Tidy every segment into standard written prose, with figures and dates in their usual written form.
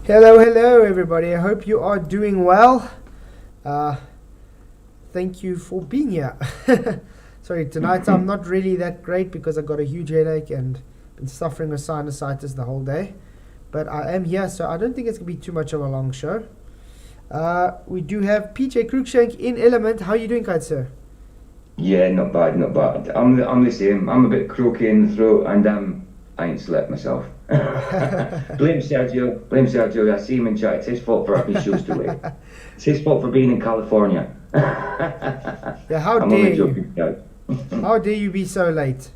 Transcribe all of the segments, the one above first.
Hello everybody. I hope you are doing well. Thank you for being here. Sorry, tonight I'm not really that great because I got a huge headache and been suffering with sinusitis the whole day. But I am here, so I don't think it's going to be too much of a long show. We do have PJ Cruikshank in Element. How are you doing, kind sir? Yeah, not bad, not bad. I'm the same. I'm a bit croaky in the throat and I ain't slept myself. Blame Sergio. I see him in chat. It's his fault for having his shoes to wear. It's his fault for being in California. Yeah, how dare you? How dare you be so late?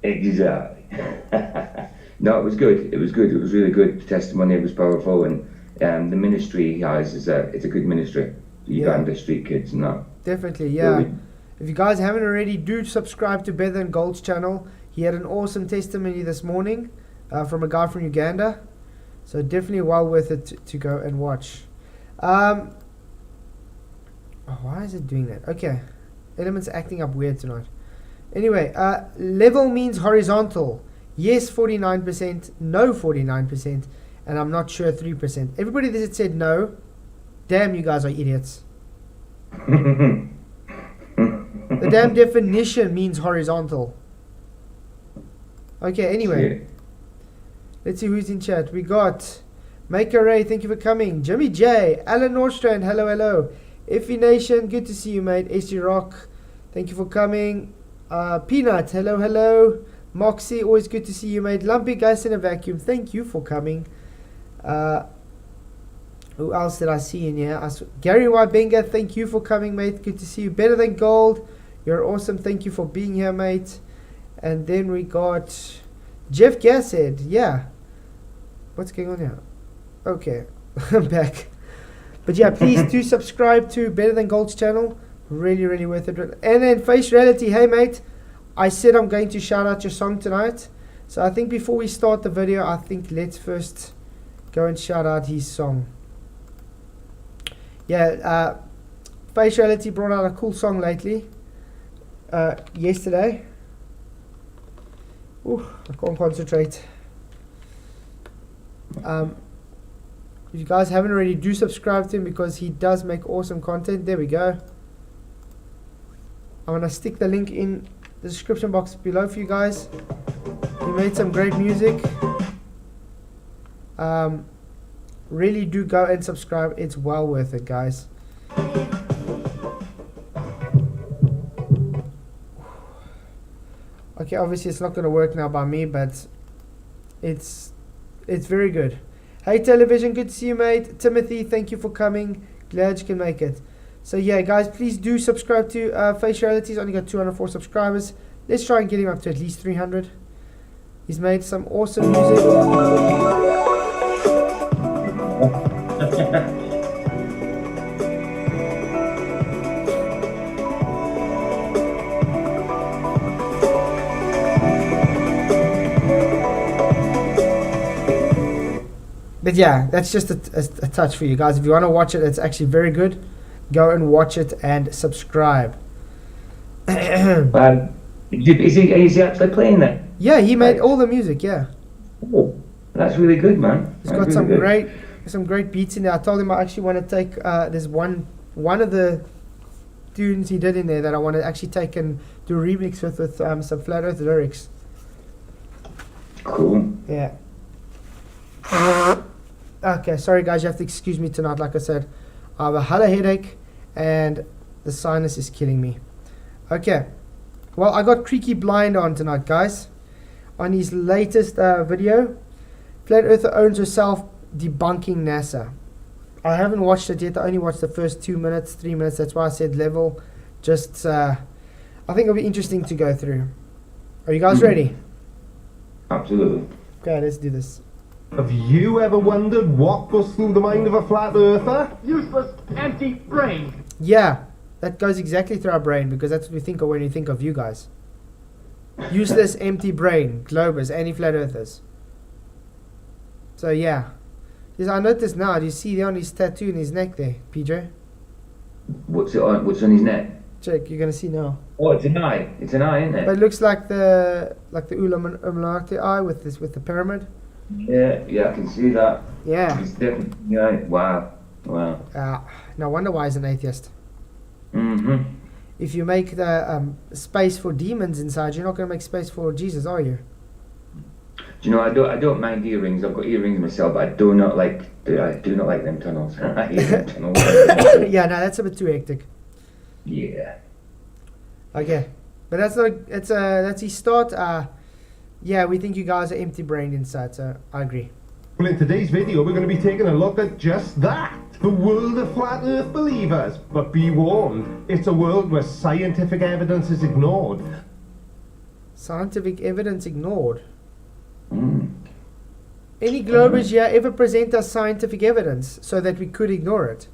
Exactly. No, it was good. It was good. It was really good. The testimony was powerful, and the ministry he has it's a good ministry. Uganda street kids and that. Definitely, yeah. If you guys haven't already, do subscribe to Better Than Gold's channel. He had an awesome testimony this morning from a guy from Uganda. So definitely well worth it to go and watch. Oh, why is it doing that? Okay. Element's acting up weird tonight. Anyway, level means horizontal. Yes, 49%. No, 49%. And I'm not sure, 3%. Everybody that said no, damn, you guys are idiots. The damn definition means horizontal. Okay, anyway. Let's see who's in chat. We got Maker Ray, thank you for coming. Jimmy J, Alan Nordstrand, hello. Effie Nation, good to see you, mate. SG Rock, thank you for coming. Peanut, hello. Moxie, always good to see you, mate. Lumpy Guys in a Vacuum, thank you for coming. Who else did I see in here? Gary Wybenga, thank you for coming, mate. Good to see you. Better Than Gold, you're awesome. Thank you for being here, mate. And then we got Jeff Gasshead. Yeah. What's going on here? Okay. I'm back. But yeah, please do subscribe to Better Than Gold's channel. Really worth it. And then Face Reality. Hey, mate. I said I'm going to shout out your song tonight. So I think before we start the video, I think let's first go and shout out his song. Yeah, Face Reality brought out a cool song lately. Yesterday. Ooh, I can't concentrate. If you guys haven't already, do subscribe to him because he does make awesome content. There we go. I'm gonna stick the link in the description box below for you guys. He made some great music. Really do go and subscribe. It's well worth it, guys. Okay, obviously it's not going to work now by me, but it's very good. Hey Television, good to see you, mate. Timothy, thank you for coming. Glad you can make it. So yeah, guys, please do subscribe to Face Reality. He's only got 204 subscribers. Let's try and get him up to at least 300. He's made some awesome music. But yeah, that's just a touch for you guys. If you want to watch it, it's actually very good. Go and watch it and subscribe. Is he actually playing that? Yeah, he made all the music. Yeah. Oh, that's really good, man. He's got some great beats in there. I told him I actually want to take there's one of the tunes he did in there that I want to actually take and do a remix with some Flat Earth lyrics. Cool. Yeah. Okay, sorry guys, you have to excuse me tonight. Like I said, I have a headache and the sinus is killing me. Okay, well, I got Creaky Blind on tonight, guys. On his latest video, Flat Earther owns herself debunking NASA. I haven't watched it yet. I only watched the first 2 minutes, 3 minutes. That's why I said level. Just, I think it'll be interesting to go through. Are you guys ready? Absolutely. Okay, let's do this. Have you ever wondered what goes through the mind of a flat earther? Useless, empty brain. Yeah, that goes exactly through our brain because that's what we think of when we think of you guys. Useless, empty brain, globers, anti-flat earthers. So yeah. Yes, I noticed now, do you see there on his tattoo in his neck there, PJ? What's on his neck? Check, you're gonna see now. Oh, it's an eye. It's an eye, isn't it? But it looks like the Illuminati eye with the pyramid. Yeah, I can see that. Yeah. It's definitely, yeah, wow. No wonder why he's an atheist. Mm-hmm. If you make the space for demons inside, you're not going to make space for Jesus, are you? Do you know, I don't mind earrings. I've got earrings myself, but I do not like them tunnels. I hate them tunnels. Yeah, no, that's a bit too hectic. Yeah. Okay, but that's his start. Yeah, we think you guys are empty-brained inside, so I agree. Well, in today's video, we're going to be taking a look at just that. The world of flat earth believers. But be warned, it's a world where scientific evidence is ignored. Scientific evidence ignored. Mm. Any Globers here ever present us scientific evidence so that we could ignore it?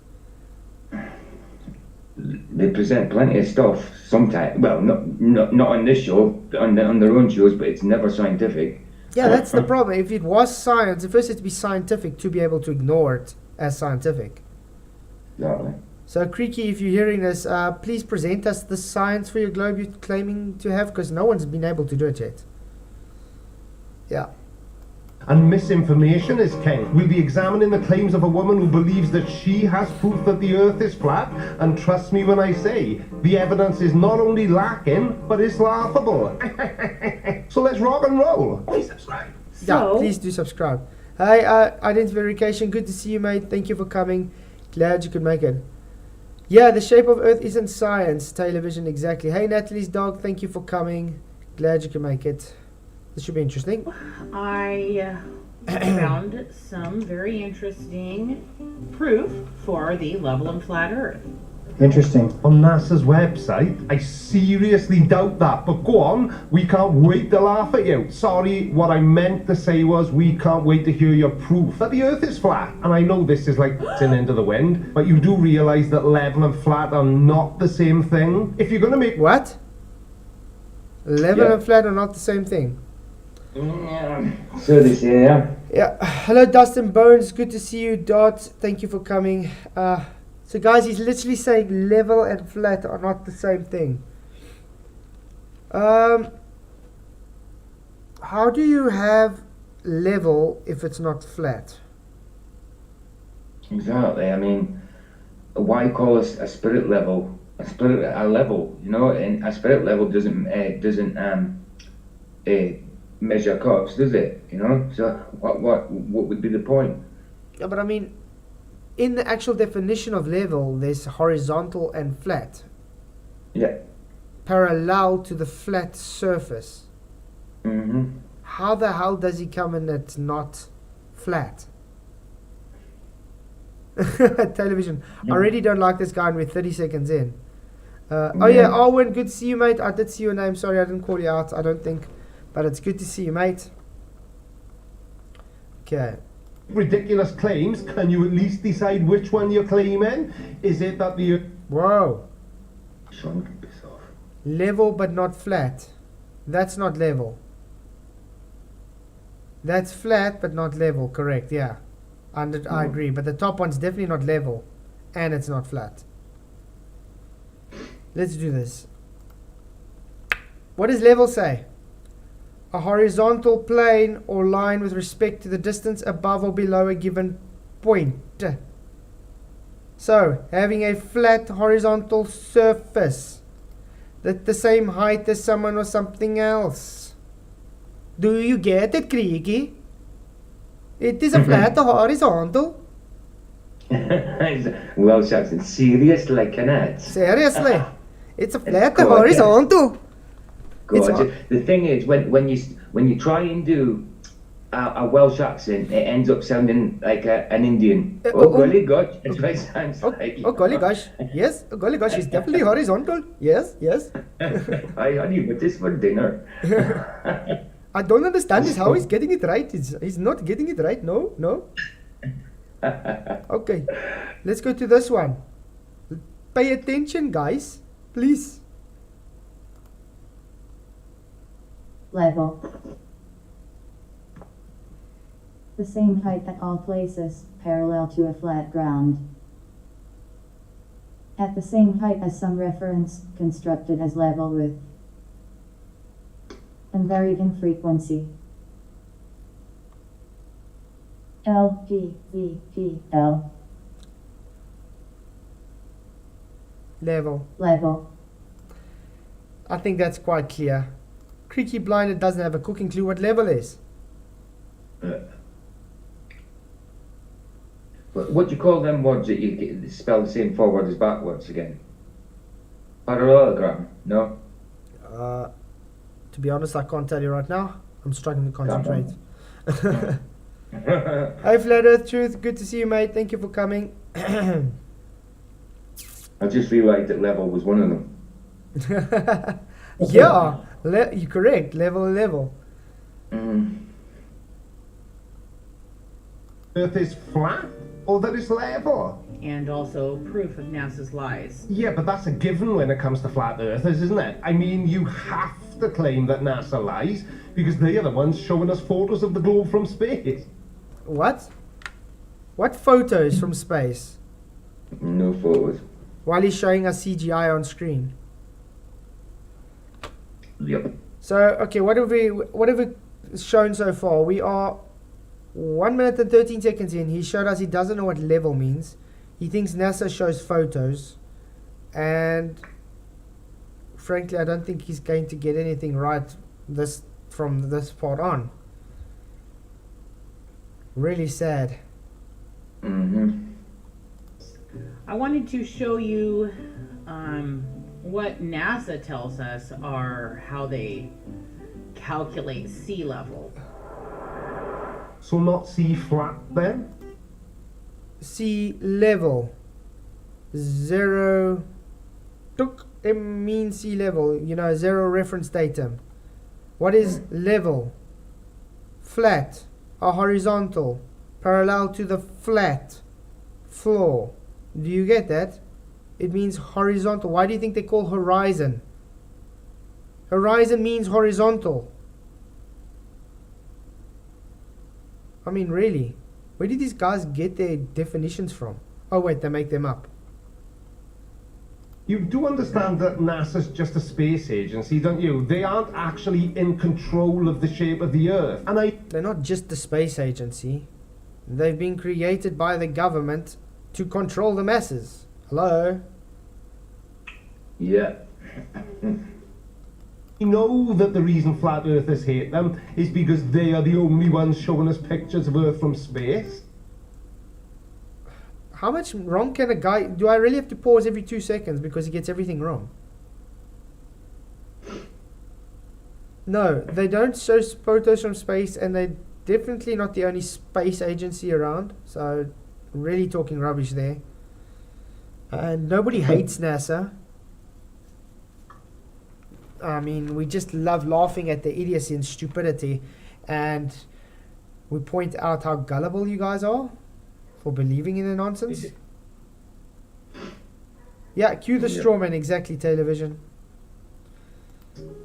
They present plenty of stuff sometimes. Well, not on this show, on their own shows, but it's never scientific. Yeah, that's the problem. If it was science, it first had to be scientific to be able to ignore it as scientific. Exactly. So, Creaky, if you're hearing this, please present us the science for your globe you're claiming to have, because no one's been able to do it yet. Yeah. And misinformation is king. We'll be examining the claims of a woman who believes that she has proof that the earth is flat. And trust me when I say, the evidence is not only lacking, but it's laughable. So let's rock and roll. Please subscribe. Yeah, please do subscribe. Hey, Identity Verification, good to see you, mate. Thank you for coming. Glad you could make it. Yeah, the shape of Earth isn't science. Television, exactly. Hey, Natalie's dog, thank you for coming. Glad you could make it. This should be interesting. I found some very interesting proof for the level and flat Earth. Interesting. On NASA's website, I seriously doubt that. But go on, we can't wait to laugh at you. Sorry, what I meant to say was we can't wait to hear your proof that the Earth is flat. And I know this is like tin into the wind, but you do realise that level and flat are not the same thing. If you're going to make... What? Level and flat are not the same thing. Yeah. So they say, yeah. Yeah. Hello, Dustin Bones. Good to see you, Dot. Thank you for coming. So, guys, he's literally saying level and flat are not the same thing. How do you have level if it's not flat? Exactly. I mean, why call us a spirit level a level? You know, and a spirit level doesn't measure cups, does it? You know, so what would be the point? Yeah, but I mean, in the actual definition of level, there's horizontal and flat. Yeah. Parallel to the flat surface. Mm-hmm. How the hell does he come in that's not flat? Television. I really don't like this guy and we're 30 seconds in. Oh yeah, Arwen, good to see you, mate. I did see your name. Sorry, I didn't call you out, I don't think. But it's good to see you, mate. Okay. ridiculous claims, can you at least decide which one you're claiming? Is it that the... Whoa. Sean can piss off. Level but not flat. That's not level. That's flat but not level, correct, yeah. I agree, but the top one's definitely not level. And it's not flat. Let's do this. What does level say? A horizontal plane or line with respect to the distance above or below a given point. So, having a flat horizontal surface that's the same height as someone or something else. Do you get it, Creaky? It is a flat horizontal. Well, Jackson, seriously, can it? Seriously, it's a flat Gorgeous. horizontal. Gorgeous. The thing is, when you try and do a Welsh accent, it ends up sounding like an Indian. Golly gosh, that's what it sounds like. Oh, golly gosh. Yes, oh, golly gosh, it's definitely horizontal. Yes, yes. Hi, honey, but this for dinner. I don't understand this. How he's getting it right? He's not getting it right. No, no. Okay, let's go to this one. Pay attention, guys. Please. Level. The same height at all places, parallel to a flat ground. At the same height as some reference, constructed as level with. And varied in frequency. L G V G L. Level. Level. I think that's quite clear. Creaky Blinder doesn't have a cooking clue what level is. What do you call them words that you spell the same forward as backwards again? Parallelogram? No? To be honest, I can't tell you right now. I'm struggling to concentrate. Hey, Flat Earth Truth, good to see you, mate. Thank you for coming. I just realised that level was one of them. Yeah, you're correct. Level. Earth is flat, or that it's level. And also proof of NASA's lies. Yeah, but that's a given when it comes to flat earthers, isn't it? I mean, you have to claim that NASA lies, because they are the ones showing us photos of the globe from space. What? What photos from space? No photos. While he's showing us CGI on screen. Yep. So, okay, what have we shown so far? We are 1 minute and 13 seconds in. He showed us he doesn't know what level means. He thinks NASA shows photos. And frankly, I don't think he's going to get anything right from this part on. Really sad. I wanted to show you what NASA tells us are how they calculate sea level. So not sea flat then? Sea level. Zero. It means sea level. You know, zero reference datum. What is level? Flat. Or horizontal. Parallel to the flat floor. Do you get that? It means horizontal. Why do you think they call horizon? Horizon means horizontal. I mean, really? Where did these guys get their definitions from? Oh wait, they make them up. You do understand that NASA's just a space agency, don't you? They aren't actually in control of the shape of the Earth. And They're not just the space agency. They've been created by the government to control the masses. Hello? Yeah. we know that the reason flat earthers hate them is because they are the only ones showing us pictures of Earth from space. How much wrong can a guy... Do I really have to pause every 2 seconds because he gets everything wrong? No, they don't show photos from space, and they're definitely not the only space agency around. So, really talking rubbish there. And nobody hates NASA. I mean, we just love laughing at the idiocy and stupidity. And we point out how gullible you guys are for believing in the nonsense. Yeah, cue the strawman, exactly, television.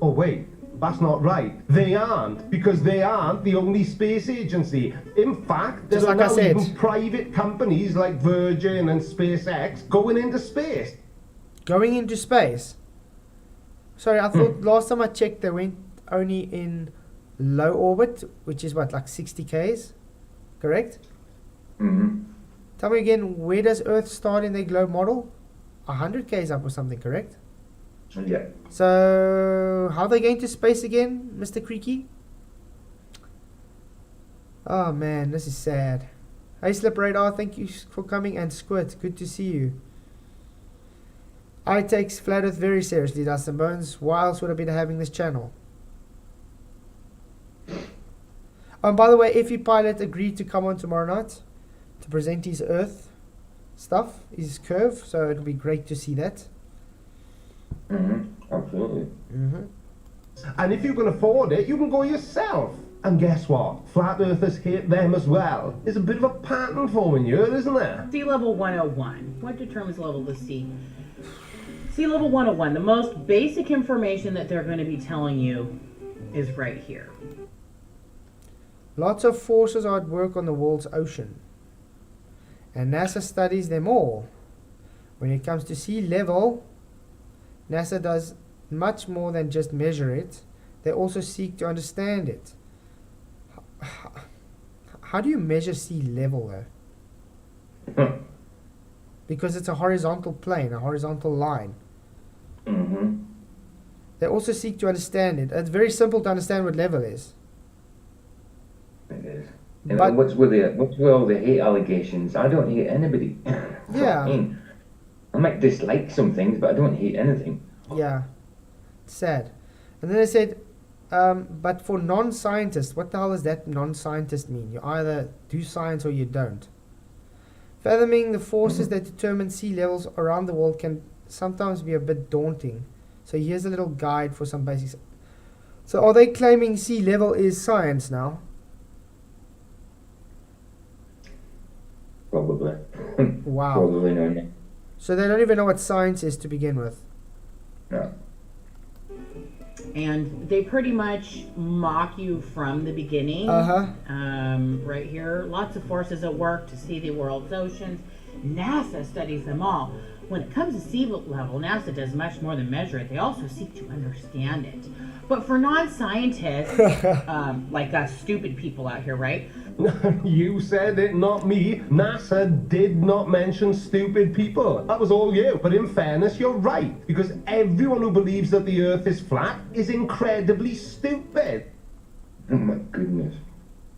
Oh wait, that's not right. They aren't, because they aren't the only space agency. In fact, there Just are like I now said. even private companies like Virgin and SpaceX going into space. Going into space? Sorry, I thought last time I checked they went only in low orbit, which is what, like 60 Ks? Correct? Mm-hmm. Tell me again, where does Earth start in their globe model? 100 Ks up or something, correct? Yeah. So, how are they going to space again, Mr. Creaky? Oh man, this is sad. Hey Slip Radar, thank you for coming, and Squid, good to see you. I take Flat Earth very seriously, Dustin Bones. Why else would I be having this channel? By the way, Effie Pilot agreed to come on tomorrow night to present his Earth stuff, his curve, so it'll be great to see that. Mm-hmm. Absolutely. Mm-hmm. And if you can afford it, you can go yourself. And guess what? Flat earthers hate them as well. There's a bit of a pattern forming here, isn't there? Sea level 101. What determines level of the sea? Sea level 101. The most basic information that they're going to be telling you is right here. Lots of forces are at work on the world's ocean, and NASA studies them all. When it comes to sea level, NASA does much more than just measure it. They also seek to understand it. How do you measure sea level though? Because it's a horizontal plane, a horizontal line. Mm-hmm. They also seek to understand it. It's very simple to understand what level is. It is. And But what's with all the hate allegations? I don't hate anybody. Yeah. I mean, I might dislike some things, but I don't hate anything. yeah, it's sad. And then they said, but for non-scientists, what the hell does that non-scientist mean? You either do science or you don't. Fathoming the forces that determine sea levels around the world can sometimes be a bit daunting. So here's a little guide for some basics. So are they claiming sea level is science now? Probably. Wow. Probably not. So they don't even know what science is to begin with. No. And they pretty much mock you from the beginning. Right here, lots of forces at work to see the world's oceans. NASA studies them all. When it comes to sea level, NASA does much more than measure it. They also seek to understand it. But for non-scientists, like us stupid people out here, right? You said it, not me. NASA did not mention stupid people. That was all you. But in fairness, you're right. Because everyone who believes that the Earth is flat is incredibly stupid. Oh my goodness.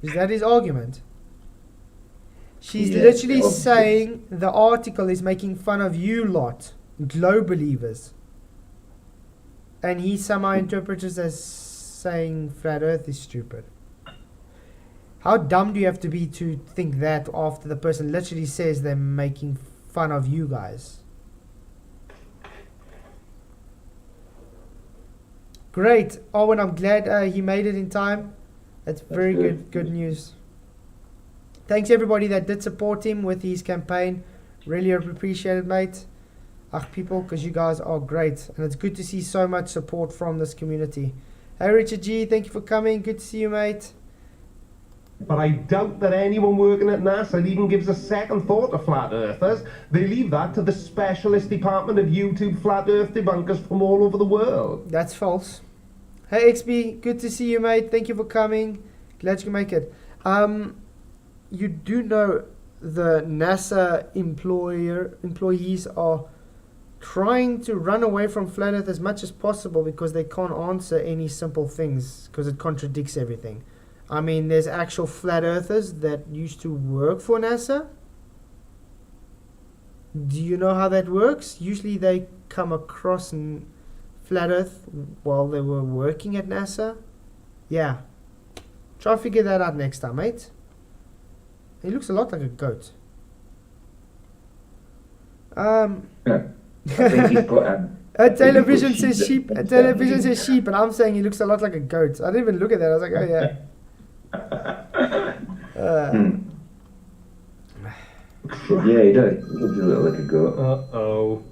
Is that his argument? She's Yeah, literally obviously. saying the article is making fun of you lot, globe believers. And he somehow interprets it as saying flat earth is stupid. How dumb do you have to be to think that after the person literally says they're making fun of you guys? Great. Owen, I'm glad he made it in time. That's very good news. Thanks everybody that did support him with his campaign. Really appreciate it, mate. People, because you guys are great. And it's good to see so much support from this community. Hey Richard G, thank you for coming. Good to see you, mate. But I doubt that anyone working at NASA even gives a second thought to flat earthers. They leave that to the specialist department of YouTube flat earth debunkers from all over the world. That's false. Hey XB, good to see you, mate. Thank you for coming. Glad you can make it. You do know the NASA employees are trying to run away from flat earth as much as possible because they can't answer any simple things because it contradicts everything. I mean, there's actual flat earthers that used to work for NASA. Do you know how that works? Usually they come across flat earth while they were working at NASA. Yeah. Try to figure that out next time, mate. He looks a lot like a goat. I think he's got A television says sheep. A television says sheep, and I'm saying he looks a lot like a goat. I didn't even look at that. I was like, oh yeah. Yeah, he does. He looks a little like a goat. Uh-oh.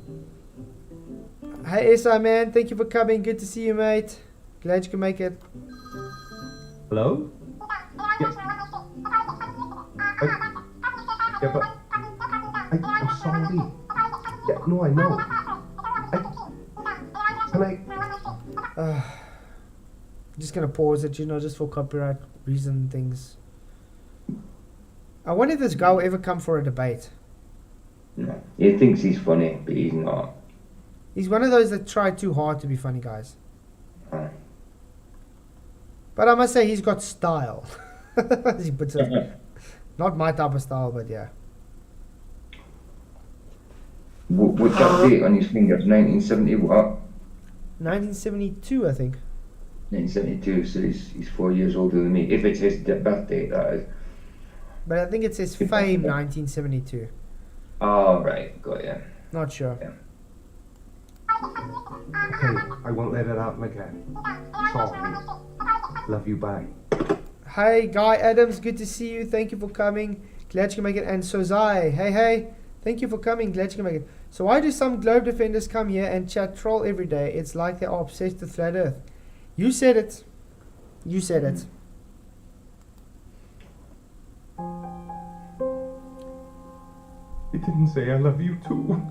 Hey SI man, thank you for coming. Good to see you, mate. Glad you can make it. Hello? Yeah, but I'm sorry. Yeah, no, I know. I'm just gonna pause it, just for copyright reason things. I wonder if this guy will ever come for a debate. No. He thinks he's funny, but he's not. He's one of those that try too hard to be funny guys. But I must say he's got style. As he puts it. Not my type of style, but yeah. What's that date on his fingers? 1970 what? 1972, I think. 1972, so he's 4 years older than me. If it's his birth date, that is. But I think it says Fame 1972. Oh, right, got ya. Not sure. Yeah. Okay, I won't let it happen again. Sorry. Love you, bye. Hi, Guy Adams. Good to see you. Thank you for coming. Glad you can make it. And Sozai. Hey. Thank you for coming. Glad you can make it. So why do some globe defenders come here and chat troll every day? It's like they are obsessed with flat earth. You said it. You said it. You didn't say I love you too.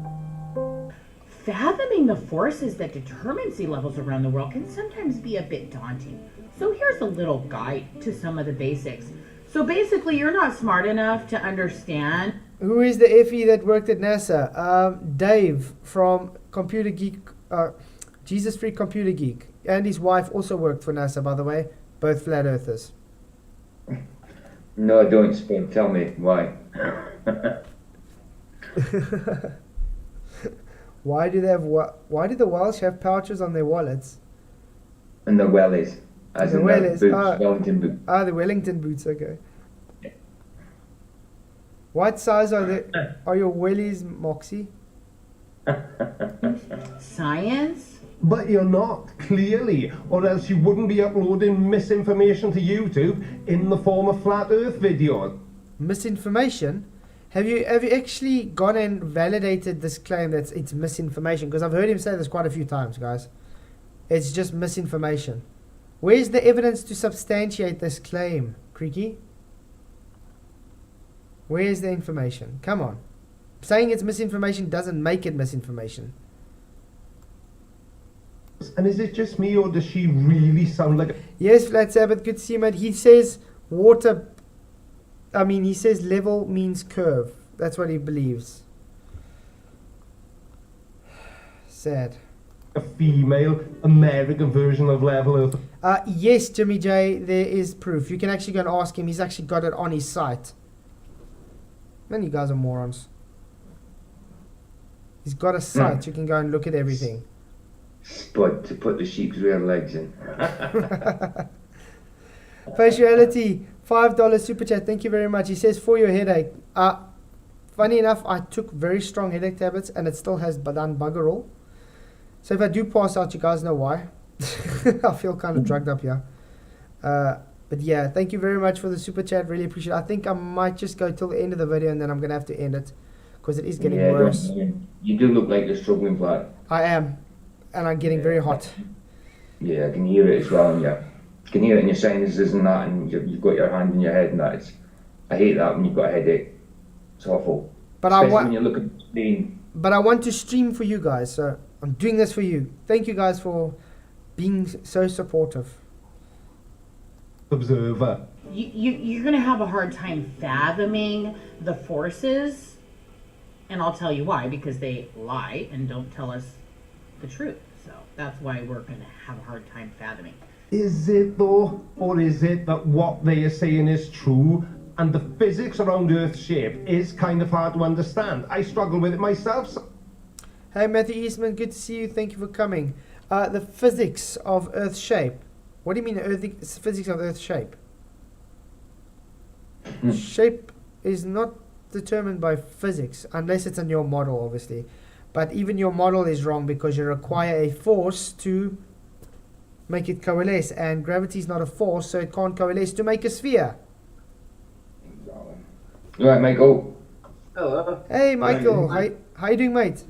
Fathoming the forces that determine sea levels around the world can sometimes be a bit daunting. So here's a little guide to some of the basics. So basically, you're not smart enough to understand. Who is the FE that worked at NASA? Dave from Computer Geek, Jesus Free Computer Geek. And his wife also worked for NASA, by the way. Both flat earthers. No, I don't, Spin. Tell me why. Why do the Welsh have pouches on their wallets? And the wellies. As The in wellies, the boots, Wellington boots. The Wellington boots, okay. What size are your wellies, Moxie? Science? But you're not, clearly, or else you wouldn't be uploading misinformation to YouTube in the form of flat earth videos. Misinformation? Have you actually gone and validated this claim that it's misinformation? Because I've heard him say this quite a few times, guys. It's just misinformation. Where's the evidence to substantiate this claim, Creaky? Where's the information? Come on. Saying it's misinformation doesn't make it misinformation. And is it just me, or does she really sound like... Yes, Flat Sabbath, good to see you, mate. He says he says level means curve. That's what he believes. Sad. a female American version of Level Earth? Yes, Jimmy J, there is proof. You can actually go and ask him. He's actually got it on his site. Man, you guys are morons. He's got a site. You can go and look at everything. Spud to put the sheep's rear legs in. Faciality, $5 super chat. Thank you very much. He says for your headache. Funny enough, I took very strong headache tablets and it still has done bugger all. So if I do pass out, you guys know why. I feel kind of drugged up here. But yeah, thank you very much for the super chat. Really appreciate it. I think I might just go till the end of the video and then I'm going to have to end it because it is getting worse. You do look like you're struggling, Vlad. I am. And I'm getting very hot. Yeah, I can hear it as well. And you can hear it in your sinuses and that, and you've got your hand in your head and that. I hate that when you've got a headache. It's awful. But especially when you look at the screen. But I want to stream for you guys, so I'm doing this for you. Thank you guys for being so supportive. Observer. You're going to have a hard time fathoming the forces, and I'll tell you why, because they lie and don't tell us the truth. So that's why we're going to have a hard time fathoming. Is it though, or is it that what they are saying is true and the physics around Earth's shape is kind of hard to understand? I struggle with it myself. Hey Matthew Eastman, good to see you. Thank you for coming. The physics of Earth's shape. What do you mean physics of Earth's shape? Shape is not determined by physics, unless it's in your model, obviously. But even your model is wrong because you require a force to make it coalesce. And gravity is not a force, so it can't coalesce to make a sphere. Right, Michael. Hello. Hey, Michael. How you doing, mate?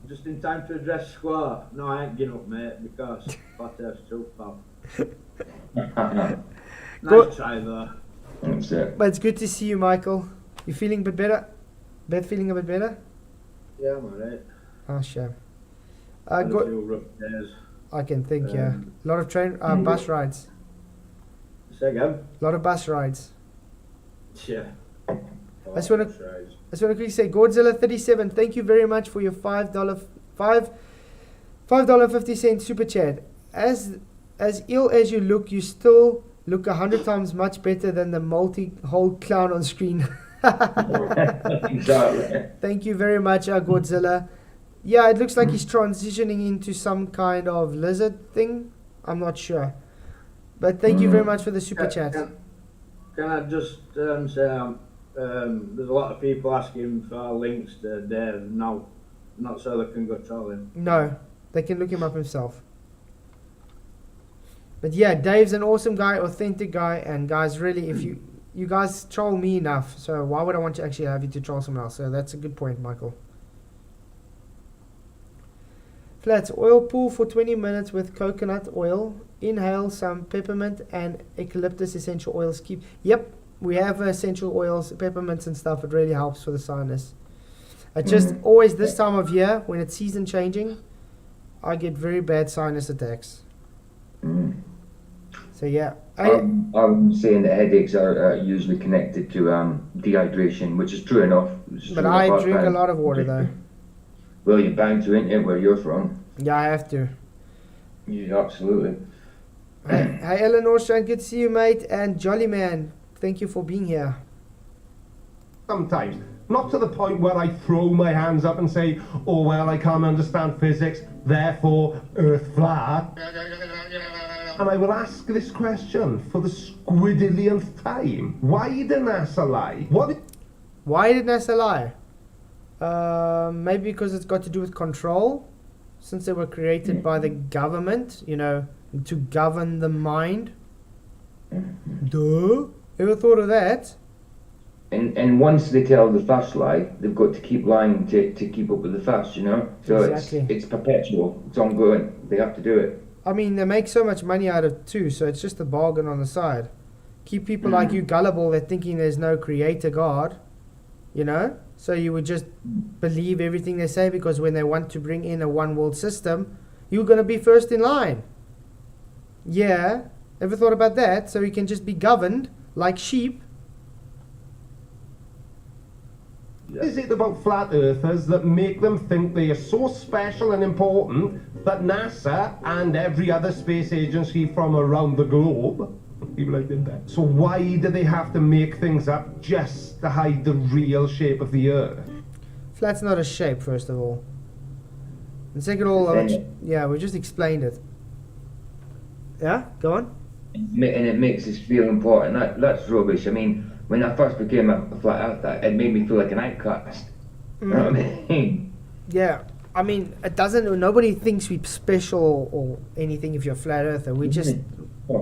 Just in time to address squat. No, I ain't getting up, mate, because flat earth's too pal. Nice try though. That's it. But it's good to see you, Michael. You feeling a bit better? Feeling a bit better? Yeah, I'm alright. Oh, shame. Had a few rough days. I can think, yeah. A lot of bus rides. Say again? A lot of bus rides. Yeah. I just want to quickly say, Godzilla37, thank you very much for your $5.50 super chat. As ill as you look, you still look 100 times much better than the multi-hole clown on screen. Exactly. Thank you very much, Godzilla. Yeah, it looks like he's transitioning into some kind of lizard thing. I'm not sure. But thank you very much for the super chat. Can I just say, there's a lot of people asking for links to Dave now, not so they can go trolling. No, they can look him up himself. But yeah, Dave's an awesome guy, authentic guy, and guys, really, if you guys troll me enough, so why would I want to actually have you to troll someone else? So that's a good point, Michael. Flats, oil pool for 20 minutes with coconut oil. Inhale some peppermint and eucalyptus essential oils. Yep, we have essential oils, peppermints and stuff. It really helps for the sinus. Just always this time of year, when it's season changing, I get very bad sinus attacks. So yeah, I'm saying that headaches are usually connected to dehydration, which is true enough. but I drink a lot of water though. Well, you're bound to, ain't you, where you're from? Yeah, I have to. Yeah, absolutely. Hey, Eleanor Strand, good to see you, mate. And Jolly Man, thank you for being here. Sometimes. Not to the point where I throw my hands up and say, oh, well, I can't understand physics, therefore, Earth flat. And I will ask this question for the squiddillionth time. Why did NASA lie? Why did NASA lie? Maybe because it's got to do with control, since they were created by the government, you know, to govern the mind. Duh. Ever thought of that? And once they tell the first lie, they've got to keep lying to keep up with the first, you know? So Exactly. it's perpetual, it's ongoing. They have to do it. I mean, they make so much money out of it too, so it's just a bargain on the side. Keep people like you gullible, they're thinking there's no creator God, you know? So you would just believe everything they say, because when they want to bring in a one world system, you're going to be first in line. Yeah, ever thought about that? So you can just be governed like sheep. What is it about flat earthers that make them think they are so special and important that NASA and every other space agency from around the globe, even I did that. So why do they have to make things up just to hide the real shape of the Earth? Flat's not a shape, first of all. And second of all, yeah, we just explained it. Yeah, go on. And it makes us feel important. That's rubbish. I mean, when I first became a flat earther, it made me feel like an outcast. You know what I mean? Yeah, I mean, it doesn't. Nobody thinks we're special or anything if you're a flat earther. We just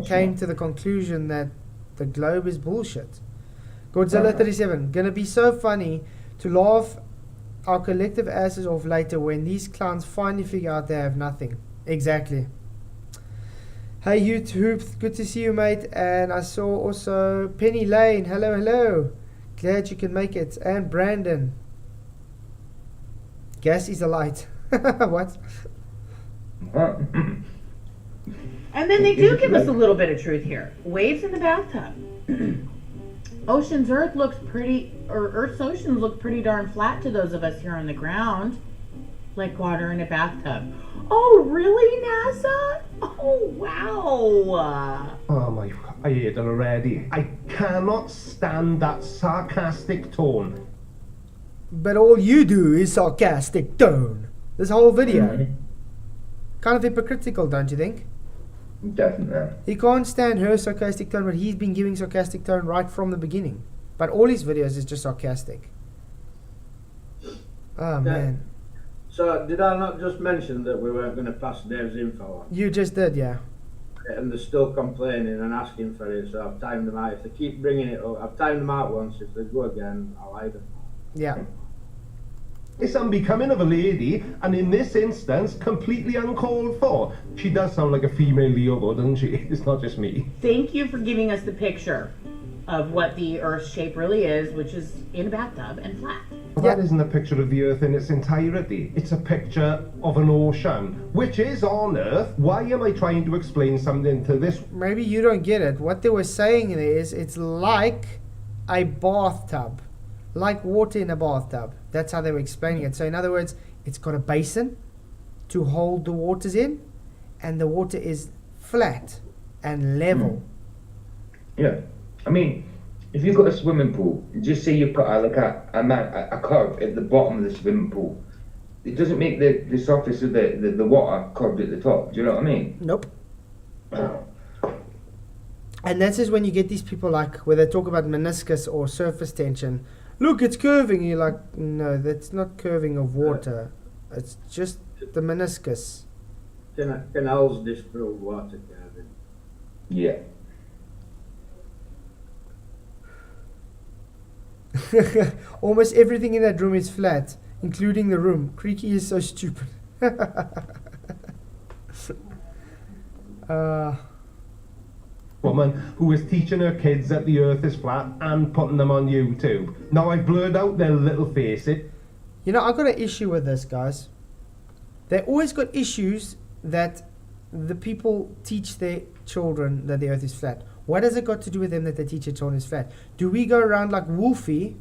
came to the conclusion that the globe is bullshit. Godzilla 37, gonna be so funny to laugh our collective asses off later when these clowns finally figure out they have nothing. Exactly. Hey, Hugh Hoops, good to see you, mate. And I saw also Penny Lane. Hello, hello. Glad you can make it. And Brandon. Gas is a light. What? And then they do give us a little bit of truth here. Waves in the bathtub. Ocean's Earth looks pretty, or Earth's oceans look pretty darn flat to those of us here on the ground. Like water in a bathtub. Oh, really, NASA? Oh, wow. Oh my, I hate it already. I cannot stand that sarcastic tone. But all you do is sarcastic tone. This whole video. Kind of hypocritical, don't you think? Definitely. He can't stand her sarcastic tone, but he's been giving sarcastic tone right from the beginning. But all his videos is just sarcastic. Oh, man. So, did I not just mention that we weren't going to pass Dave's info on? You just did, yeah. And they're still complaining and asking for it, so I've timed them out. If they keep bringing it up, I've timed them out once. If they go again, I'll hide them. Yeah. It's unbecoming of a lady, and in this instance, completely uncalled for. She does sound like a female Leo, though, doesn't she? It's not just me. Thank you for giving us the picture of what the Earth's shape really is, which is in a bathtub and flat. Well, that isn't a picture of the Earth in its entirety. It's a picture of an ocean, which is on Earth. Why am I trying to explain something to this? Maybe you don't get it. What they were saying is it's like a bathtub. Like water in a bathtub. That's how they were explaining it. So in other words, it's got a basin to hold the waters in, and the water is flat and level. Yeah. I mean, if you've got a swimming pool, just say you put a curve at the bottom of the swimming pool. It doesn't make the surface of the water curved at the top. Do you know what I mean? Nope. And this is when you get these people like where they talk about meniscus or surface tension. Look, it's curving. You're like, no, that's not curving of water. It's just the meniscus. Canals disprove water curving. Yeah. Almost everything in that room is flat, including the room. Creaky is so stupid. Woman who is teaching her kids that the Earth is flat and putting them on YouTube. Now I've blurred out their little faces. You know, I've got an issue with this, guys. They always got issues that the people teach their children that the earth is flat? What has it got to do with them that they teach their children it's flat? Do we go around like Wolfie,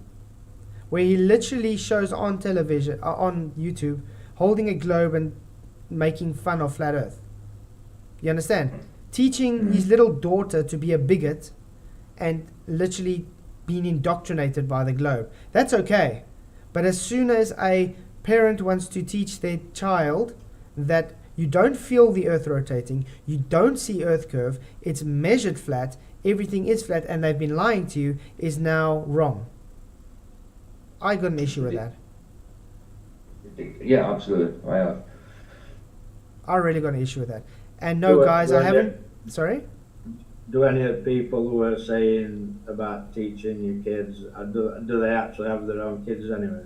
where he literally shows on television, on YouTube, holding a globe and making fun of flat earth? You understand? Teaching his little daughter to be a bigot and literally being indoctrinated by the globe. That's okay. But as soon as a parent wants to teach their child that you don't feel the earth rotating, you don't see earth curve, it's measured flat, everything is flat, and they've been lying to you, is now wrong. I got an issue with that. Yeah, absolutely. I have. I really got an issue with that. And no, guys, I haven't. Sorry? Do any of the people who are saying about teaching your kids, do they actually have their own kids anyway?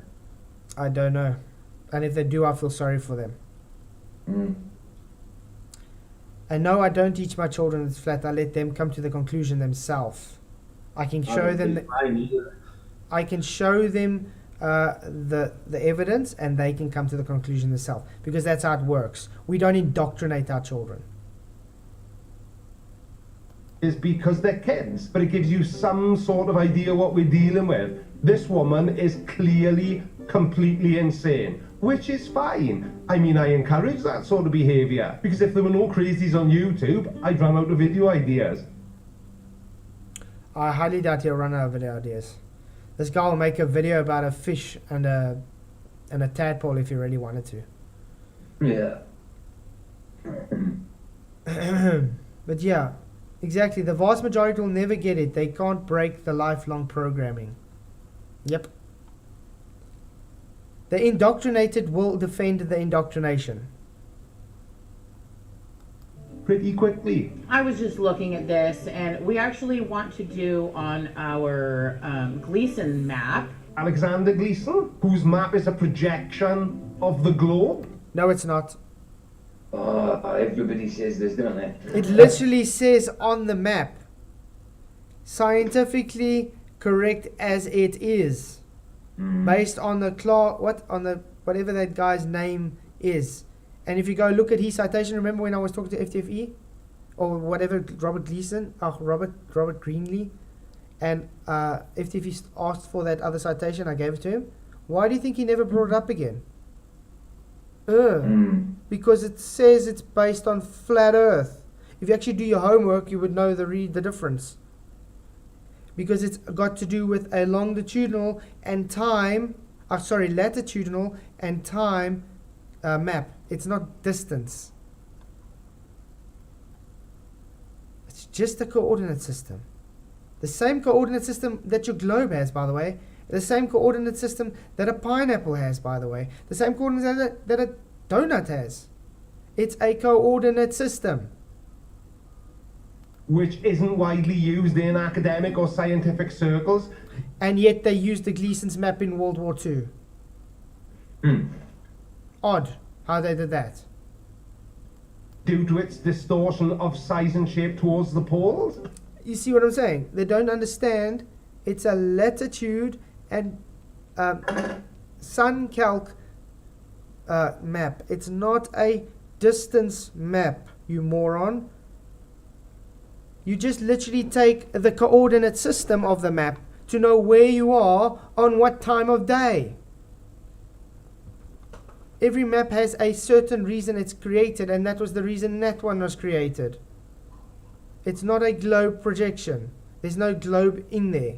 I don't know. And if they do, I feel sorry for them. And no, I don't teach my children it's flat. I let them come to the conclusion themselves. I can show them. I can show them the evidence, and they can come to the conclusion themselves, because that's how it works. We don't indoctrinate our children. Is because they're kids, but it gives you some sort of idea what we're dealing with. This woman is clearly completely insane, which is fine. I mean, I encourage that sort of behaviour, because if there were no crazies on YouTube, I'd run out of video ideas. I highly doubt he'll run out of video ideas. This guy will make a video about a fish and a tadpole if he really wanted to. Yeah. But yeah, exactly. The vast majority will never get it. They can't break the lifelong programming. Yep. The indoctrinated will defend the indoctrination. Pretty quickly. I was just looking at this, and we actually want to do on our Gleason map. Alexander Gleason, whose map is a projection of the globe. No, it's not. Oh, everybody says this, don't they? It literally says on the map, scientifically correct as it is, based on the whatever that guy's name is. And if you go look at his citation, remember when I was talking to FTFE or whatever, Robert Greenlee, and FTFE asked for that other citation, I gave it to him. Why do you think he never brought it up again? Because it says it's based on flat Earth. If you actually do your homework, you would know the difference. Because it's got to do with a longitudinal and time, latitudinal and time map. It's not distance. It's just a coordinate system. The same coordinate system that your globe has, by the way. The same coordinate system that a pineapple has, by the way. The same coordinate that a donut has. It's a coordinate system. Which isn't widely used in academic or scientific circles. And yet they used the Gleason's map in World War II. Odd how they did that. Due to its distortion of size and shape towards the poles? You see what I'm saying? They don't understand it's a latitude and sun calc map. It's not a distance map, you moron. You just literally take the coordinate system of the map to know where you are on what time of day. Every map has a certain reason it's created, and that was the reason that one was created. It's not a globe projection. There's no globe in there.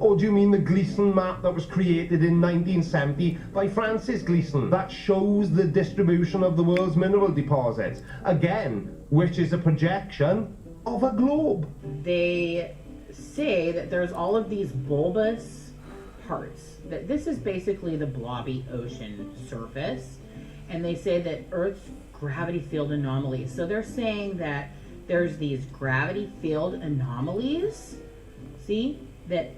Or do you mean the Gleason map that was created in 1970 by Francis Gleason? That shows the distribution of the world's mineral deposits. Again, which is a projection of a globe. They say that there's all of these bulbous parts. That this is basically the blobby ocean surface. And they say that Earth's gravity field anomalies. So they're saying that there's these gravity field anomalies, see, that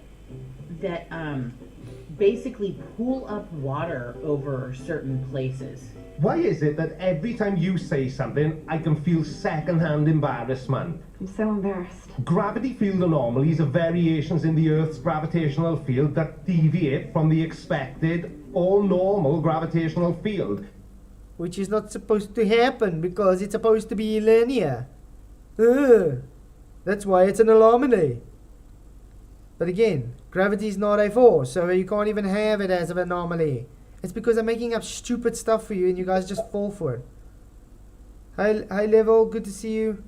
basically pool up water over certain places. Why is it that every time you say something, I can feel second-hand embarrassment? I'm so embarrassed. Gravity field anomalies are variations in the Earth's gravitational field that deviate from the expected or normal gravitational field. which is not supposed to happen because it's supposed to be linear. That's why it's an anomaly. But again, gravity is not a force, so you can't even have it as an anomaly. It's because I'm making up stupid stuff for you and you guys just fall for it. Hi Level, good to see you.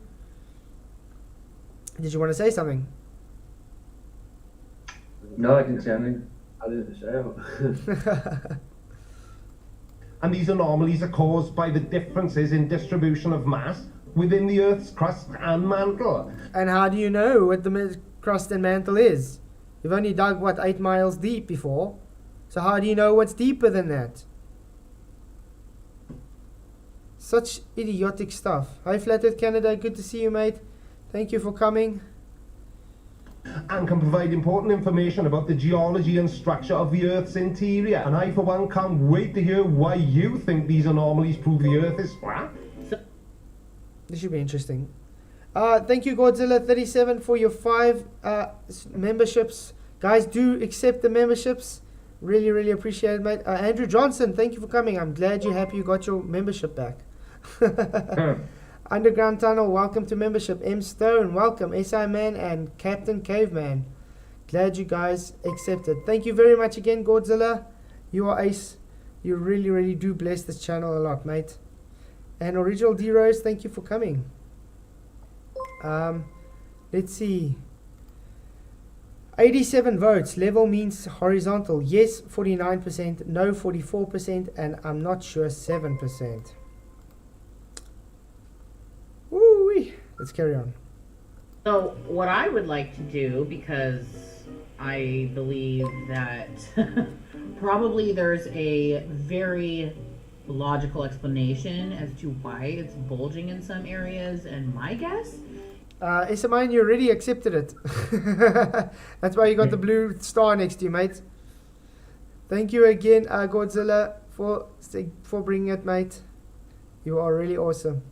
Did you want to say something? No, I didn't say anything. I didn't say it. And these anomalies are caused by the differences in distribution of mass within the Earth's crust and mantle. And how do you know what the crust and mantle is? You've only dug, what, 8 miles deep before? So how do you know what's deeper than that? Such idiotic stuff. Hi Flat Earth Canada, good to see you, mate. Thank you for coming. And can provide important information about the geology and structure of the Earth's interior. And I, for one, can't wait to hear why you think these anomalies prove the Earth is flat. This should be interesting. Thank you, Godzilla37, for your 5 memberships. Guys, do accept the memberships. Really, really appreciate it, mate. Andrew Johnson, thank you for coming. I'm glad you're happy you got your membership back. Underground Tunnel, welcome to membership. M Stone, welcome. SI Man and Captain Caveman. Glad you guys accepted. Thank you very much again, Godzilla. You are ace. You really, really do bless this channel a lot, mate. And Original D-Rose, thank you for coming. Let's see. 87 votes. Level means horizontal. Yes, 49%. No, 44%. And I'm not sure, 7%. Woo-wee. Let's carry on. So what I would like to do, because I believe that probably there's a very logical explanation as to why it's bulging in some areas, and my guess... Isamine, you already accepted it. That's why you got the blue star next to you, mate. Thank you again, Godzilla, for bringing it, mate. You are really awesome.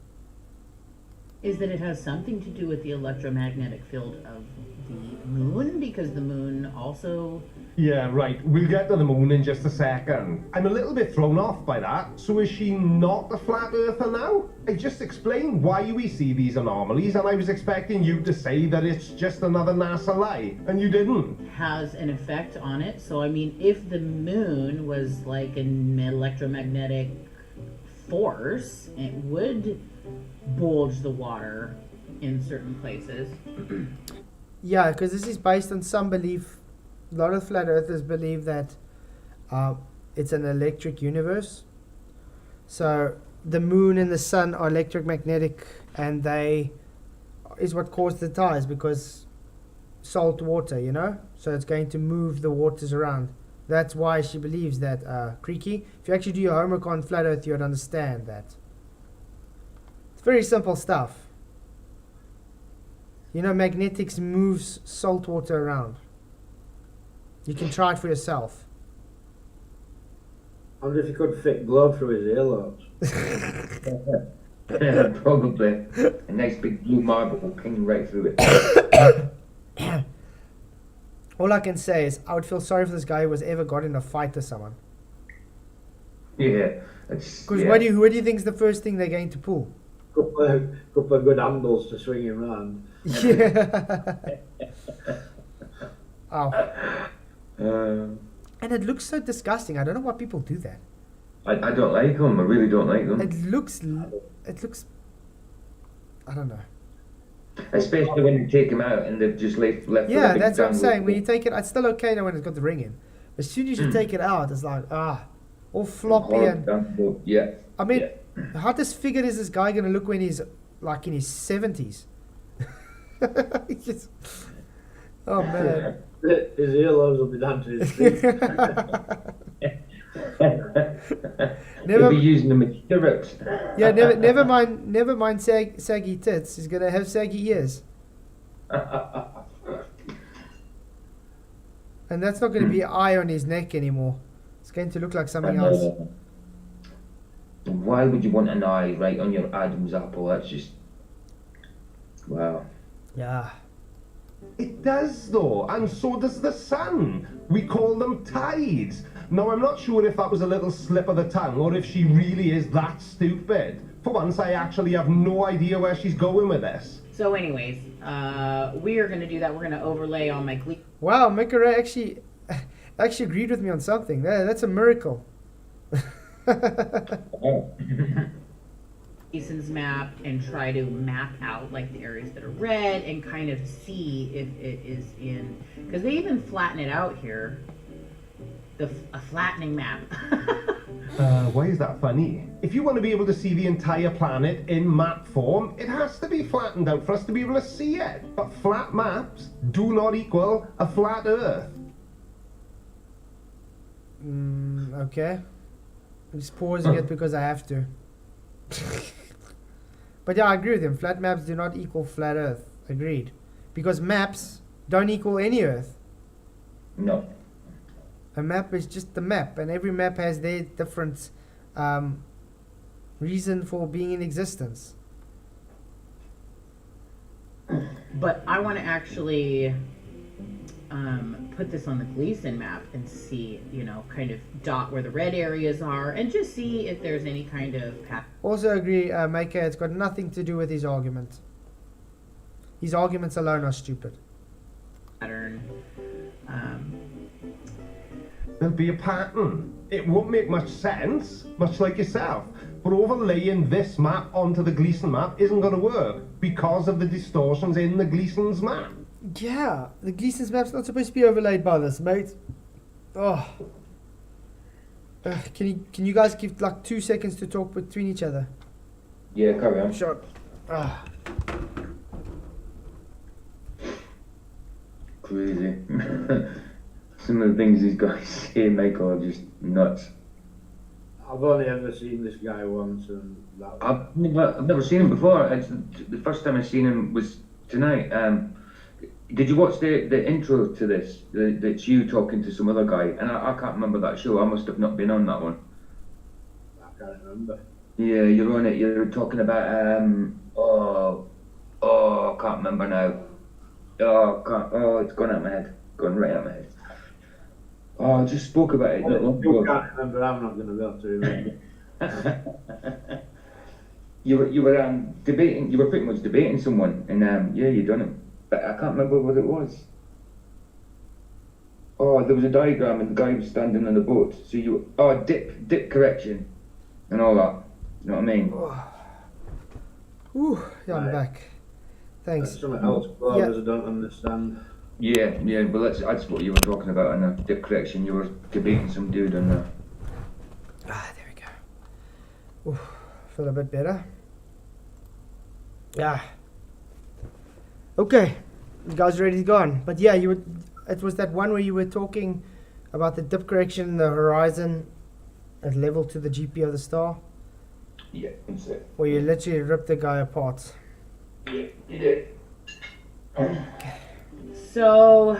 Is that it has something to do with the electromagnetic field of the moon, because the moon also... Yeah, right. We'll get to the moon in just a second. I'm a little bit thrown off by that. So is she not a flat earther now? I just explained why we see these anomalies, and I was expecting you to say that it's just another NASA lie, and you didn't. Has an effect on it. So, I mean, if the moon was like an electromagnetic force, it would bulge the water in certain places. Yeah, because this is based on some belief. A lot of flat earthers believe that it's an electric universe. So the moon and the sun are electromagnetic, and they is what caused the tides, because salt water, you know, so it's going to move the waters around. That's why she believes that. Creaky, if you actually do your homework on flat earth, you'd understand that. It's very simple stuff. You know, magnetics moves salt water around. You can try it for yourself. I wonder if he could fit globe through his earlobes. Probably. A nice big blue marble pinging right through it. All I can say is I would feel sorry for this guy who was ever got in a fight with someone. Yeah. Because what do you think is the first thing they're going to pull? Couple of good handles to swing him around. Yeah. Oh. And it looks so disgusting. I don't know why people do that. I don't like them. I really don't like them. It looks, I don't know. Especially when you take them out and they've just left. Yeah, that's what I'm saying. When you take it, it's still okay now when it's got the ring in. As soon as you take it out, it's like all floppy and. Yeah. I mean, how disfigured is this guy going to look when he's like in his 70s? Oh man. His earlobes will be down to his feet. He'll be using them as stirrups. Yeah, never mind saggy tits. He's gonna have saggy ears. And that's not going to be an eye on his neck anymore. It's going to look like something else. Why would you want an eye right on your Adam's apple? That's just... Wow. Yeah. It does though, and so does the sun. We call them tides. Now, I'm not sure if that was a little slip of the tongue or if she really is that stupid. For once, I actually have no idea where she's going with this. So anyways, we are going to do that. We're going to overlay on my Wow, Mikara actually agreed with me on something. That's a miracle. Gleason's map and try to map out like the areas that are red and kind of see if it is in, because they even flatten it out here. A flattening map. Why is that funny? If you want to be able to see the entire planet in map form, it has to be flattened out for us to be able to see it. But flat maps do not equal a flat Earth. Okay. I'm just pausing it because I have to. But yeah, I agree with him. Flat maps do not equal flat Earth. Agreed. Because maps don't equal any Earth. No. A map is just the map, and every map has their different reason for being in existence. But I want to actually put this on the Gleason map and see, kind of dot where the red areas are and just see if there's any kind of pattern. Also agree, Maker, it's got nothing to do with his argument. His arguments alone are stupid. There'll be a pattern. It won't make much sense, much like yourself. But overlaying this map onto the Gleason map isn't going to work because of the distortions in the Gleason's map. Yeah, the Gleason's map's not supposed to be overlaid by this, mate. Oh. Can you guys give like 2 seconds to talk between each other? Yeah, carry on. Sure. Crazy. Some of the things these guys say, Michael, are just nuts. I've only ever seen this guy once, and that. I've never seen him before. The first time I seen him was tonight. Did you watch the intro to this? That's you talking to some other guy, and I can't remember that show. I must have not been on that one. I can't remember. Yeah, you're on it. You're talking about I can't remember now. It's gone out of my head. Gone right out of my head. Oh, I just spoke about it not long You ago. can't remember. I'm not going to be able to remember. You were debating. You were pretty much debating someone, and you done it. But I can't remember what it was. Oh, there was a diagram, and the guy was standing on the boat. So dip correction, and all that. You know what I mean? Ooh, yeah, I'm back. Thanks. That's something else, Clovers, I don't understand. Yeah. Well, that's what you were talking about on the dip correction. You were debating some dude on that. There we go. Ooh, feel a bit better. Yeah. Okay, you guys ready to go on? But yeah, it was that one where you were talking about the dip correction, the horizon at level to the GP of the star. Yeah, that's it. Where you literally ripped the guy apart. Yeah, you did. So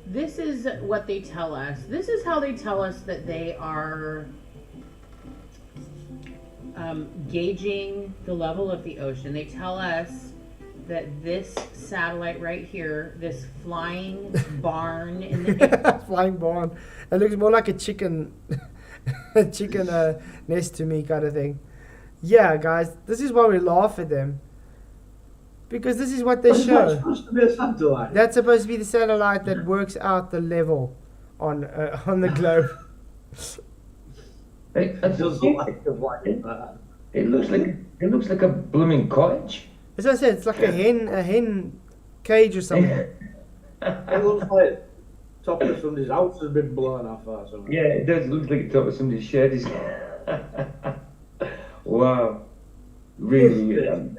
this is what they tell us. This is how they tell us that they are gauging the level of the ocean. They tell us that this satellite right here, this flying barn in the air. Flying barn. It looks more like a chicken nest to me kind of thing. Yeah, guys, this is why we laugh at them. Because this is what they That's show. supposed to be a satellite. That's supposed to be the satellite that works out the level on the globe. It does look like that. It looks like a blooming cottage. As I said, it's like a hen cage or something. It looks like top of somebody's house has been blown off or something. Yeah, it does look like the top of somebody's shed. Wow. Really?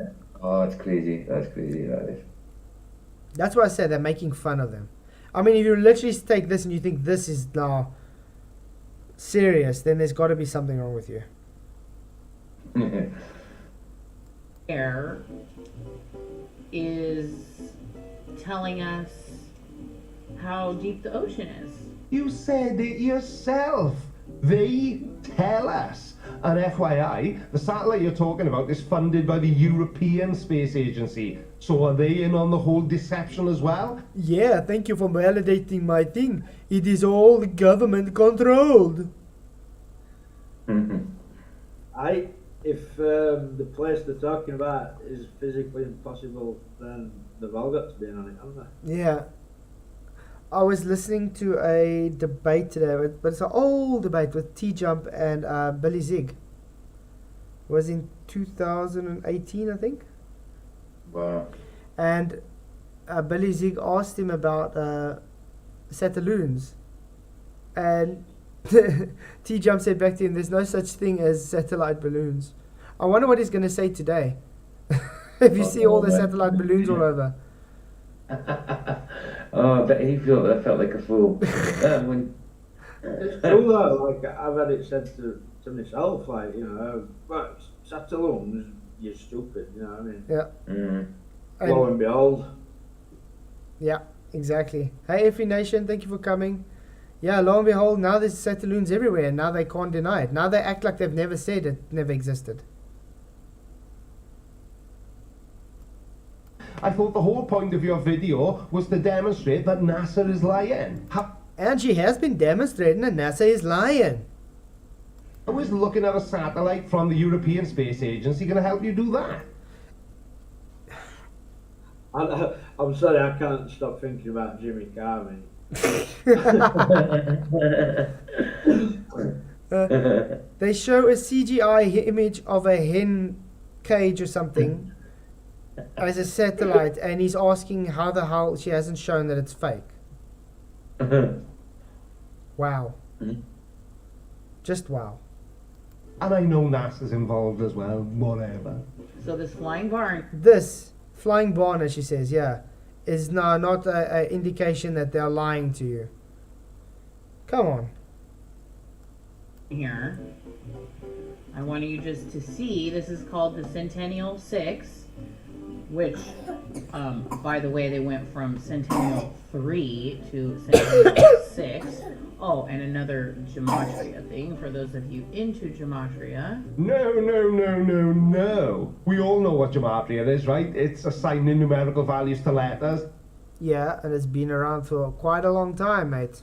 Oh, it's crazy. That's crazy, that is. That's why I said they're making fun of them. I mean, if you literally take this and you think this is now serious, then there's got to be something wrong with you. Air is telling us how deep the ocean is. You said it yourself. They tell us. And FYI, the satellite you're talking about is funded by the European Space Agency. So are they in on the whole deception as well? Yeah, thank you for validating my thing. It is all government controlled. If the place they're talking about is physically impossible, then they've all got to be in on it, haven't they? Yeah. I was listening to a debate today, but it's an old debate with T-Jump and Billy Zig. It was in 2018, I think. Wow. And Billy Zig asked him about Satelloons. And T-Jump said back to him, there's no such thing as satellite balloons. I wonder what he's going to say today. If you see all the satellite balloons all over. Oh, but he felt like a fool. It's cool though, like I've had it said to myself, like, you know, but Satelloons, you're stupid, you know what I mean? Yeah. Mm. Lo and behold. Yeah, exactly. Hey, Effie Nation, thank you for coming. Yeah, lo and behold, now there's Satelloons everywhere, and now they can't deny it. Now they act like they've never said it never existed. I thought the whole point of your video was to demonstrate that NASA is lying. And she has been demonstrating that NASA is lying. How is looking at a satellite from the European Space Agency going to help you do that? I'm sorry, I can't stop thinking about Jimmy Carvey. They show a CGI image of a hen cage or something as a satellite, and he's asking how the hell she hasn't shown that it's fake. Wow. Just wow. And I know NASA's involved as well, whatever. So this flying barn. This flying barn, as she says, yeah, is now not an indication that they're lying to you. Come on. Here, I want you just to see, this is called the Centennial 6, which, by the way, they went from Centennial 3 to Centennial 6. Oh, and another gematria thing for those of you into gematria. No. We all know what gematria is, right? It's assigning numerical values to letters. Yeah, and it's been around for quite a long time, mate.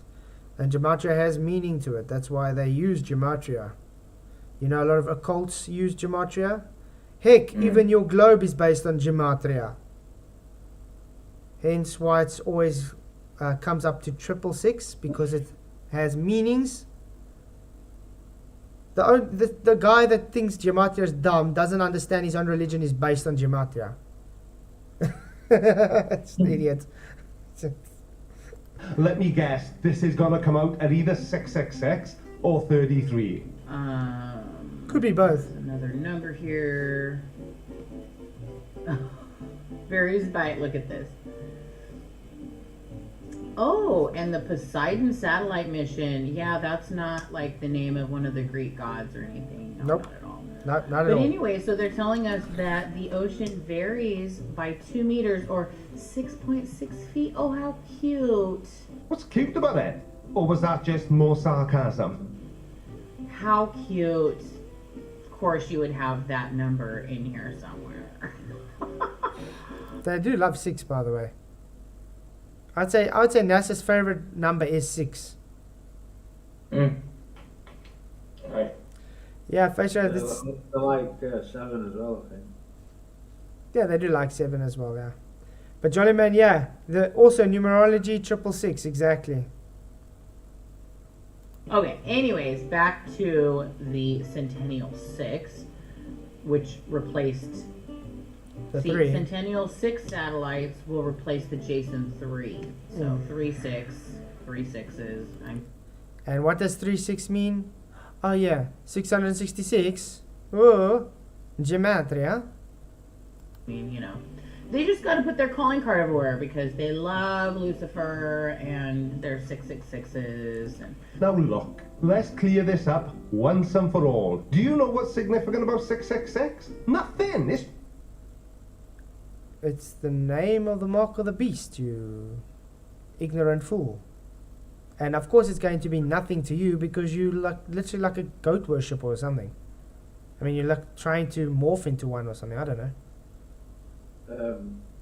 And gematria has meaning to it. That's why they use gematria. You know, a lot of occults use gematria. Heck, even your globe is based on gematria. Hence why it's always comes up to 666, because it has meanings. The guy that thinks gematria is dumb doesn't understand his own religion is based on gematria. It's an idiot. Let me guess, this is gonna come out at either 666 or 33. Could be both. Another number here. Varies by, look at this. Oh, and the Poseidon satellite mission. Yeah, that's not like the name of one of the Greek gods or anything. No, Nope. not at all. Not at But all. anyway, so they're telling us that the ocean varies by 2 meters or 6.6 feet. Oh, how cute. What's cute about it? Or was that just more sarcasm? How cute. Of course, you would have that number in here somewhere. They do love 6, by the way. I would say NASA's favorite number is 6. Right. Yeah, facial. They like 7 as well, I think. Yeah, they do like 7 as well. Yeah, but Jolly Man, yeah, also numerology 666 exactly. Okay, anyways, back to the Centennial 6, which replaced... The See, 3. Centennial 6 satellites will replace the Jason 3. So 3 6s. And what does 36 mean? Oh yeah, 666. Oh, gematria. I mean, you know, they just got to put their calling card everywhere because they love Lucifer and their 666s. And Now look, let's clear this up once and for all. Do you know what's significant about 666? Nothing. It's the name of the mark of the beast, you ignorant fool. And of course it's going to be nothing to you because you like literally like a goat worshipper or something. I mean, you're like trying to morph into one or something. I don't know.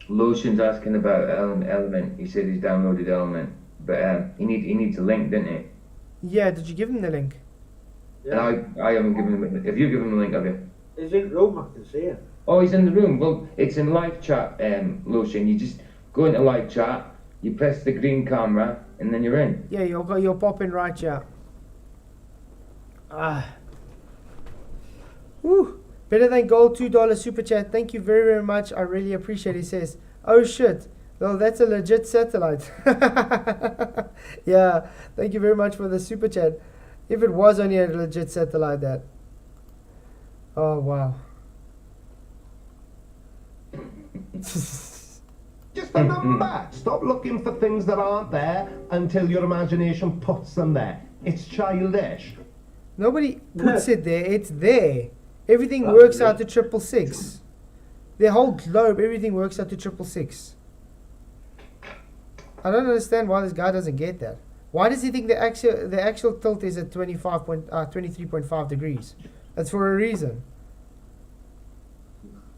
Lotion's asking about Element. He said he's downloaded Element, but he needs a link, didn't he? Yeah, did you give him the link? Yeah. And I haven't given him. Have you given him the link? Have you? He's in the room, I can see him. Oh, he's in the room. Well, it's in live chat, Lotion. You just go into live chat, you press the green camera, and then you're in. Yeah, you'll pop in right here. Woo! Better than gold, $2 super chat. Thank you very, very much. I really appreciate it. He says, oh shit. Well, that's a legit satellite. Yeah, thank you very much for the super chat. If it was only a legit satellite, that. Oh, wow. Just a number. Stop looking for things that aren't there until your imagination puts them there. It's childish. Nobody puts it there. It's there. Everything works out to 666. The whole globe, everything works out to 666. I don't understand why this guy doesn't get that. Why does he think the actual tilt is at 23.5 degrees? That's for a reason.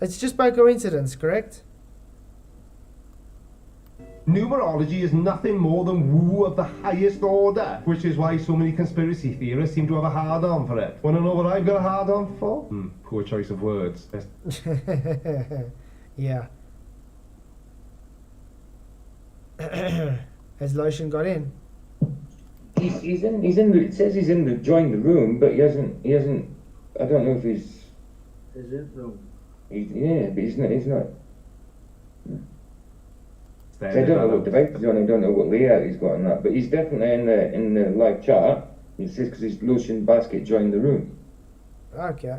It's just by coincidence, correct? Numerology is nothing more than woo of the highest order, which is why so many conspiracy theorists seem to have a hard-on for it. Want to know what I've got a hard-on for? Poor choice of words. Yeah. Has Lotion got in? He's in. It says he's in the join the room, but he hasn't. I don't know if he's. He's in the room. Yeah, but he's not. I don't know what device he's on. I don't know what layout he's got on that, but he's definitely in the live chat. It says because his Lotion Basket joined the room. Okay.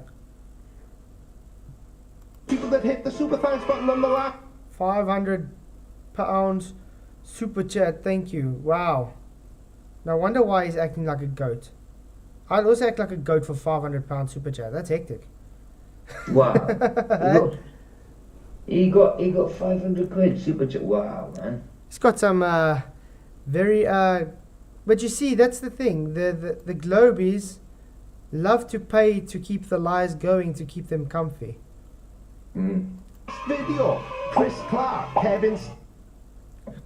People that hit the super thanks button on the left. £500 super chat. Thank you. Wow. No wonder why he's acting like a goat. I'd also act like a goat for £500 super chat. That's hectic. Wow. He got 500 quid super chat. Wow, man. He's got some very but you see, that's the thing. The globies love to pay to keep the lies going, to keep them comfy. Video. Chris Clark,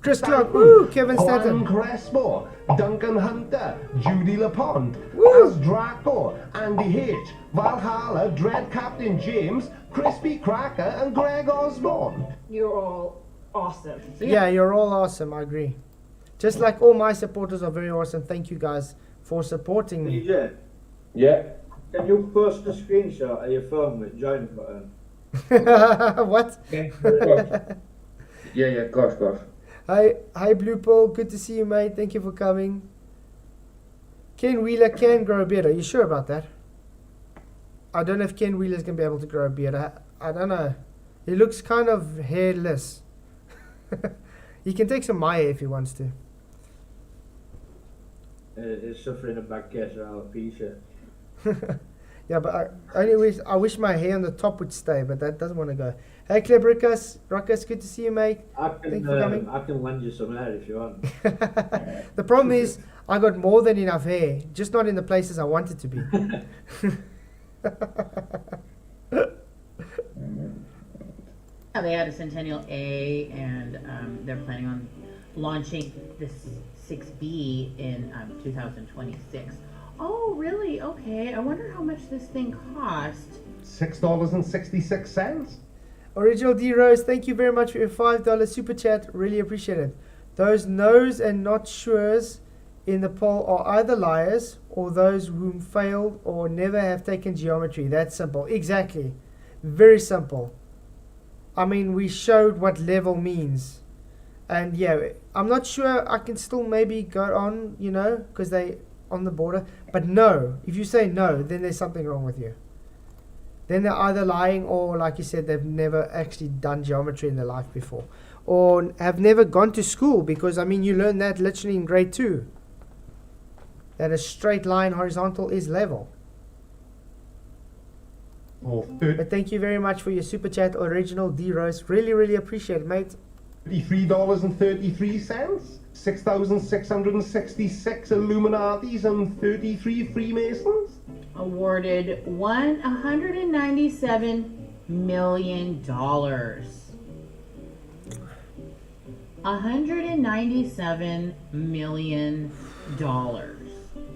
Chris Clark, woo, Kevin Juan Statham, Crespo, Duncan Hunter, Judy LaPont, Woo. As Draco, Andy H, Valhalla, Dread Captain James, Crispy Cracker, and Greg Osborne. You're all awesome. Yeah, you're all awesome. I agree. Just like all my supporters are very awesome. Thank you guys for supporting me. DJ, Yeah. can you post a screenshot of your phone with join button? What? Okay. Yeah, of course. Hi Blue Paul, good to see you, mate. Thank you for coming. Ken Wheeler can grow a beard. Are you sure about that? I don't know if Ken Wheeler's gonna be able to grow a beard. I don't know. He looks kind of hairless. He can take some of my hair if he wants to. He's suffering a bad case of alopecia. Yeah, but I wish my hair on the top would stay, but that doesn't want to go. Hey, Clip Ruckus, good to see you, mate. Thank you for coming. I can lend you some hair if you want. The problem is, I got more than enough hair, just not in the places I want it to be. They had a Centennial A, and they're planning on launching this 6B in 2026. Oh, really? Okay. I wonder how much this thing cost. $6.66. Original D Rose, thank you very much for your $5 super chat. Really appreciate it. Those knows and not sures in the poll are either liars or those whom failed or never have taken geometry. That's simple. Exactly. Very simple. I mean, we showed what level means. And yeah, I'm not sure I can still maybe go on, because they on the border. But no, if you say no, then there's something wrong with you. Then they're either lying or, like you said, they've never actually done geometry in their life before. Or have never gone to school, because, you learn that literally in grade 2. That a straight line horizontal is level. But thank you very much for your super chat, Original D Rose. Really, really appreciate it, mate. $33.33, 6,666 Illuminatis and 33 Freemasons. Awarded $197 million. $197 million.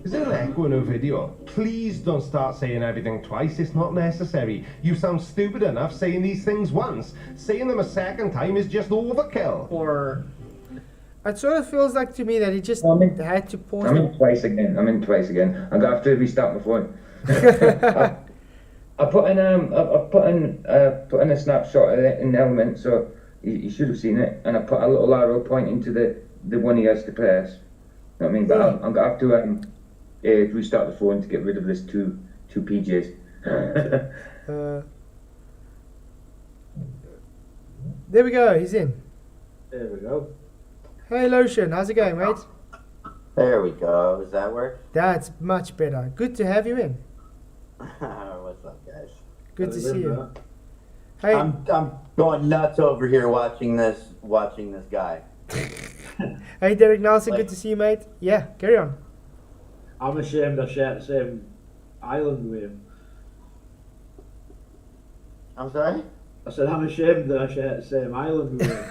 Is there an echo in a video? Please don't start saying everything twice, it's not necessary. You sound stupid enough saying these things once. Saying them a second time is just overkill. Or it sort of feels like to me that he just had to pause. I'm in twice again. I'm gonna have to restart my phone. I put in a snapshot of it in the element, so you should have seen it. And I put a little arrow pointing to the one he has to press. You know what I mean? But I'm gonna have to restart the phone to get rid of this two PJs. There we go. He's in. There we go. Hey, Lotion. How's it going, mate? There we go. Does that work? That's much better. Good to have you in. What's up, guys? Good to see you. Hey, I'm going nuts over here watching this guy. hey, Derek Nelson. Good to see you, mate. Yeah, carry on. I'm ashamed I share the same island with him. I'm sorry? I said I'm ashamed that I share the same island with him.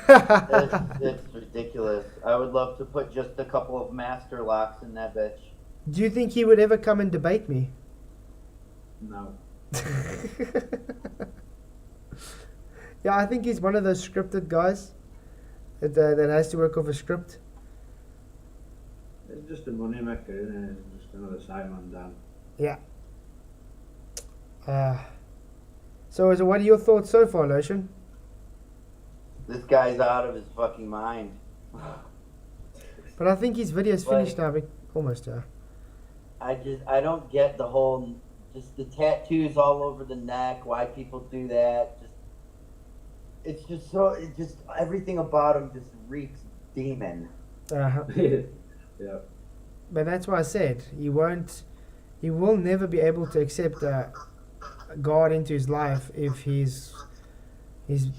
It's ridiculous. I would love to put just a couple of master locks in that bitch. Do you think he would ever come and debate me? No. Yeah, I think he's one of those scripted guys that has to work off a script. It's just a money maker, isn't it? It's just another Simon Dan. Yeah. So what are your thoughts so far, Lotion? This guy's out of his fucking mind. But I think his video's finished now. Almost, yeah. I don't get the whole, just the tattoos all over the neck, why people do that. It's just everything about him just reeks demon. Uh-huh. Yeah. But that's why I said he will never be able to accept God into his life if his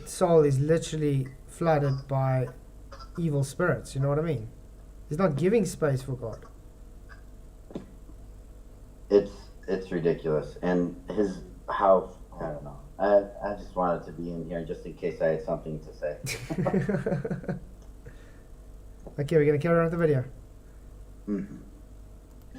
soul is literally flooded by evil spirits. You know what I mean? He's not giving space for God. It's ridiculous, and I don't know. I just wanted to be in here just in case I had something to say. Okay, we're gonna carry on with the video. Mm-hmm.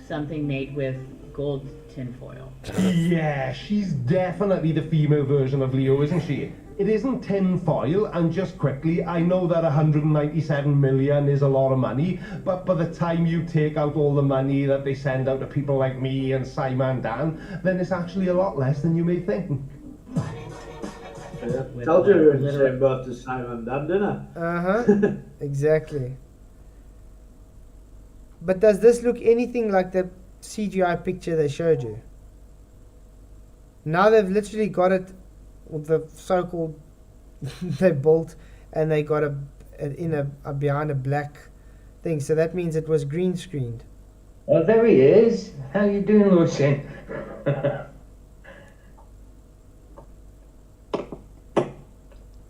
something made with gold tinfoil. Yeah, she's definitely the female version of Leo, isn't she? It isn't tin foil, and just quickly, I know that 197 million is a lot of money, but by the time you take out all the money that they send out to people like me and Simon Dan, then it's actually a lot less than you may think. Yeah. Told you we were in the same boat as Simon Dan, didn't I? Uh-huh. Exactly. But does this look anything like the CGI picture they showed you? Now they've literally got it, the so-called they built, and they got a behind a black thing. So that means it was green screened. Oh, there he is. How you doing, Lucian?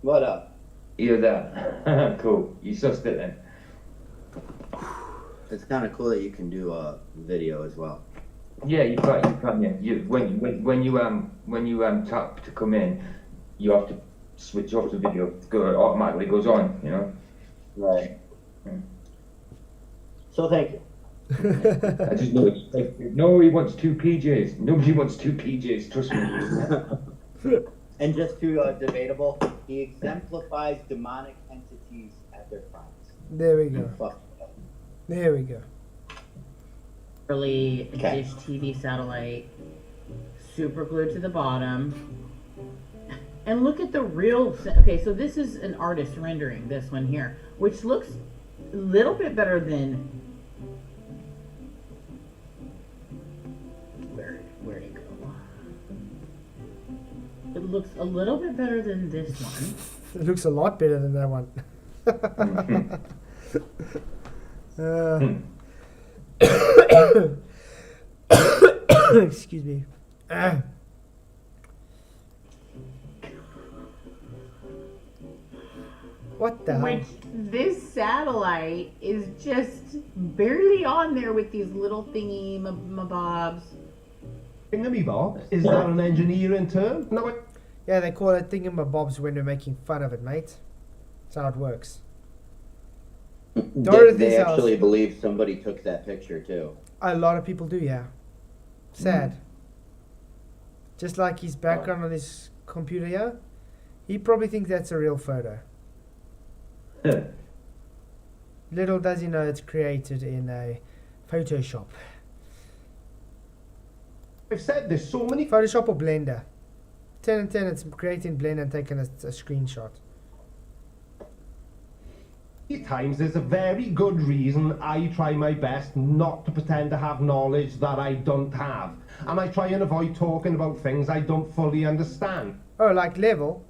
What up? You're there. Cool. You sussed it then. It's kind of cool that you can do a video as well. Yeah, you can. Yeah. When you tap to come in, you have to switch off the video. It automatically goes on. You know. Right. So thank you. I just noticed. Nobody wants two PJs. Nobody wants two PJs. Trust me. And just to debatable, he exemplifies demonic entities at their crimes. There we go. There we go. Early dish TV satellite, super glued to the bottom. And look at the real. Okay, so this is an artist rendering, this one here, which looks a little bit better than. Where'd it go? It looks a little bit better than this one. It looks a lot better than that one. Excuse me. What the hell? Which this satellite is just barely on there with these little thingy mabobs. Thingamabob? Is that an engineering term? No, Yeah, they call it thingamabobs when we're making fun of it, mate. That's how it works. Dorothy's They house. actually believe somebody took that picture too. A lot of people do, yeah. Sad. Just like his background on his computer here. He probably thinks that's a real photo. Little does he know it's created in a Photoshop. I've said there's so many Photoshop or Blender? 10 and 10, it's created in Blender and taken a screenshot. times there's a very good reason I try my best not to pretend to have knowledge that I don't have. And I try and avoid talking about things I don't fully understand. Oh, like level?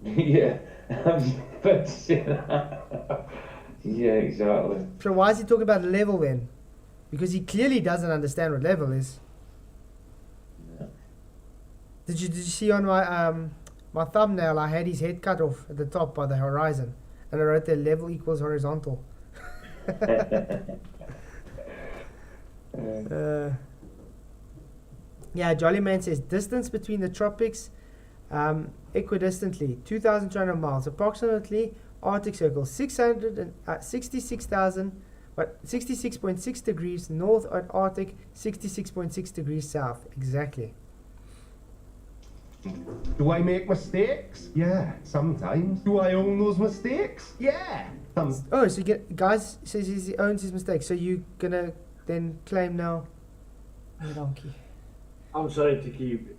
Yeah, I was about to say that. Yeah, exactly. So why is he talking about level then? Because he clearly doesn't understand what level is. Yeah. Did you see on my my thumbnail? I had his head cut off at the top by the horizon, and I wrote there level equals horizontal. Yeah, Jolly Man says distance between the tropics, equidistantly 2,200 miles, approximately Arctic Circle 66.6 degrees north at Arctic, 66.6 degrees south. Exactly. Do I make mistakes? Yeah, sometimes. Do I own those mistakes? Yeah. Oh, so guys says he owns his mistakes. So you gonna then claim now? Oh, donkey. I'm sorry to keep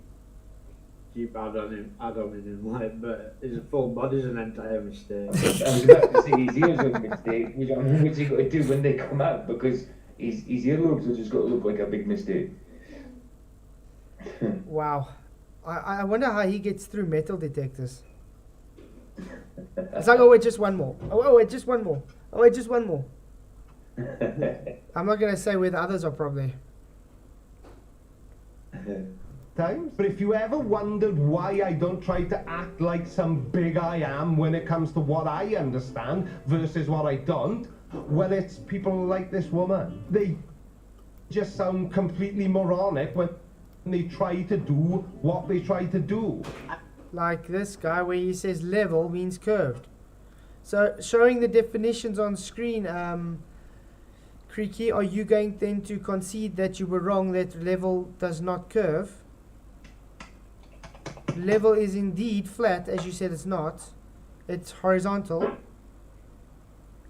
adding him, like, but his full body's an entire mistake. I was about to say his ears are a mistake. We don't know what he got to do when they come out because his earlobes have just got to look like a big mistake. Wow. I wonder how he gets through metal detectors. It's like, oh wait, just one more. Oh wait, just one more. Oh wait, just one more. I'm not gonna say where the others are probably. Times. But if you ever wondered why I don't try to act like some big I am when it comes to what I understand versus what I don't, well, it's people like this woman. They just sound completely moronic when they try to do what they try to do. Like this guy where he says level means curved. So showing the definitions on screen, Creaky, are you going then to concede that you were wrong, that level does not curve? Level is indeed flat, as you said it's not. It's horizontal.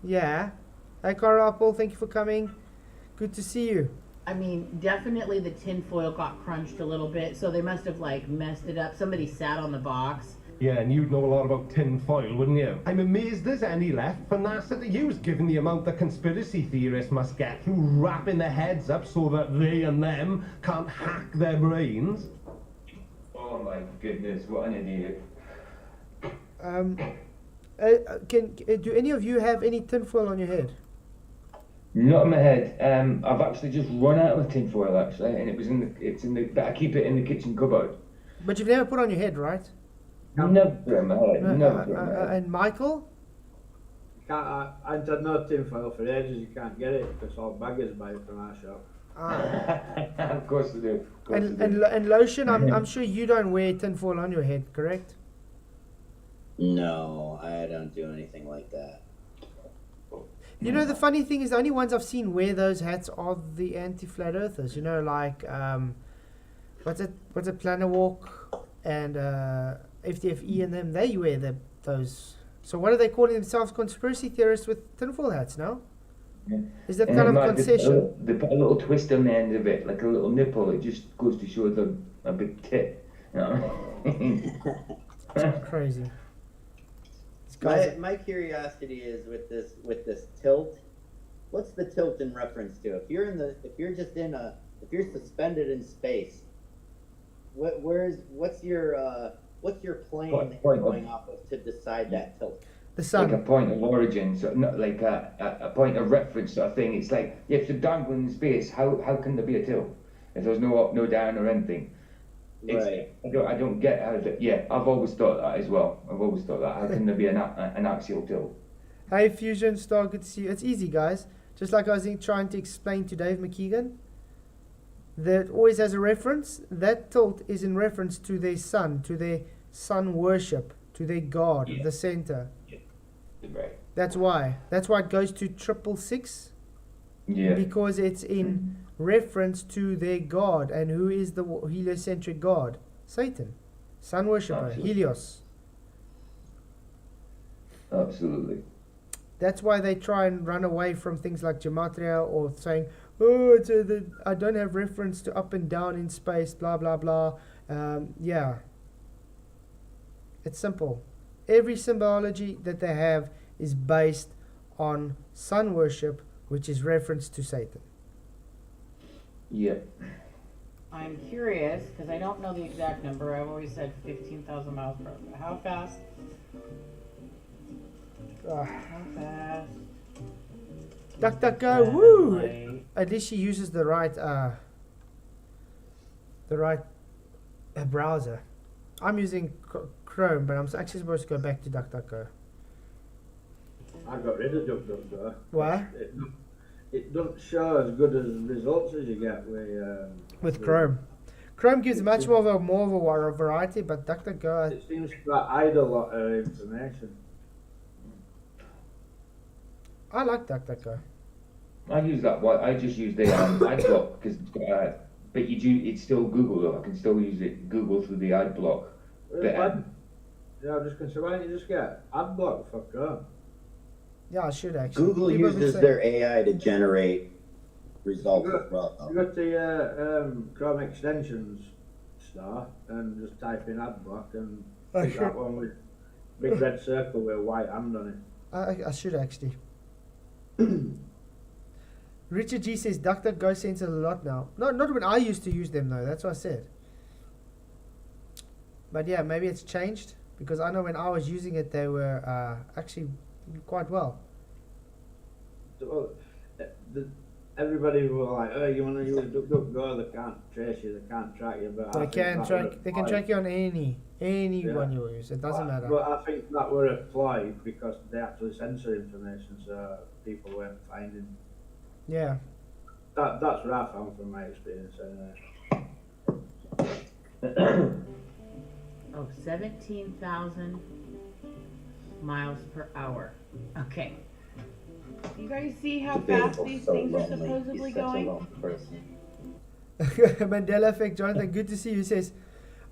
Yeah. Hi Carl Apple, thank you for coming. Good to see you. I mean, definitely the tinfoil got crunched a little bit, so they must have like messed it up. Somebody sat on the box. Yeah, and you'd know a lot about tin foil, wouldn't you? I'm amazed there's any left for NASA to use, given the amount the conspiracy theorists must get through wrapping their heads up so that they and them can't hack their brains. Oh my goodness, what an idiot. Do any of you have any tinfoil on your head? Not in my head. I've actually just run out of tinfoil actually, and but I keep it in the kitchen cupboard. But you've never put on your head, right? Never in my head. Never in my head. And Michael? I had no tinfoil for ages. You can't get it because all baggers buy it from our shop. Of course they do. And lotion, I'm sure you don't wear tinfoil on your head, correct? No, I don't do anything like that. You know, the funny thing is the only ones I've seen wear those hats are the anti-flat earthers. You know, like what's it, Planet Walk and FTFE and them. They wear those. So what are they calling themselves? Conspiracy theorists with tinfoil hats now? Yeah. Is that kind of concession? They put a little twist on the end of it, like a little nipple. It just goes to show a big tit. You know? Crazy. My curiosity is with this tilt. What's the tilt in reference to? If you're suspended in space, what's your plane going off of to decide that tilt? The sun. Like a point of origin, so not like a point of reference sort of thing. It's like if you're dangling in space, how can there be a tilt if there's no up, no down, or anything? Right. I don't get how that. Yeah, I've always thought that as well. I've always thought that. How can there be an axial tilt? Hey, Fusion Star, good to see you. It's easy, guys. Just like I was trying to explain to Dave McKeegan, that always has a reference. That tilt is in reference to their sun worship, to their god, the center. Yeah. Right. That's why. That's why it goes to 666. Yeah. Because it's in reference to their god. And who is the heliocentric god? Satan. Sun worshipper. Absolutely. Helios. Absolutely. That's why they try and run away from things like gematria or saying, oh, I don't have reference to up and down in space, blah, blah, blah. Yeah. It's simple. Every symbology that they have is based on sun worship, which is reference to Satan. Yeah. I'm curious, because I don't know the exact number. I've always said 15,000 miles per hour. How fast? How fast? DuckDuckGo, woo! At least she uses the right browser. I'm using Chrome, but I'm actually supposed to go back to DuckDuckGo. I got rid of DuckDuckGo. Why? It doesn't show as good as results as you get with Chrome. Chrome gives much more of a variety, but DuckDuckGo. It seems to hide a lot of information. I like DuckDuckGo. I use that. I just use the ad block because but it's still Google though. I can still use it Google through the ad block. Yeah, I'm just going to say, why don't you just get ad block for Chrome? Yeah, I should actually. Google uses their AI to generate results as well. You got the Chrome extensions star and just type in ad block and pick that one with big red circle with a white hand on it. I should actually. Richard G says DuckDuckGo censors a lot now. Not when I used to use them though. That's what I said. But yeah, maybe it's changed because I know when I was using it, they were actually quite well. So, everybody were like, "Oh, you want to use DuckDuckGo? They can't trace you. They can't track you." But They can track you on any one you use. It doesn't matter. But I think that were applied because they actually censor information, so people weren't finding. Yeah. That's what I found from my experience anyway. 17,000 miles per hour. Okay. You guys see how fast these things are supposedly going? Mandela effect, Jonathan. Good to see you. He says,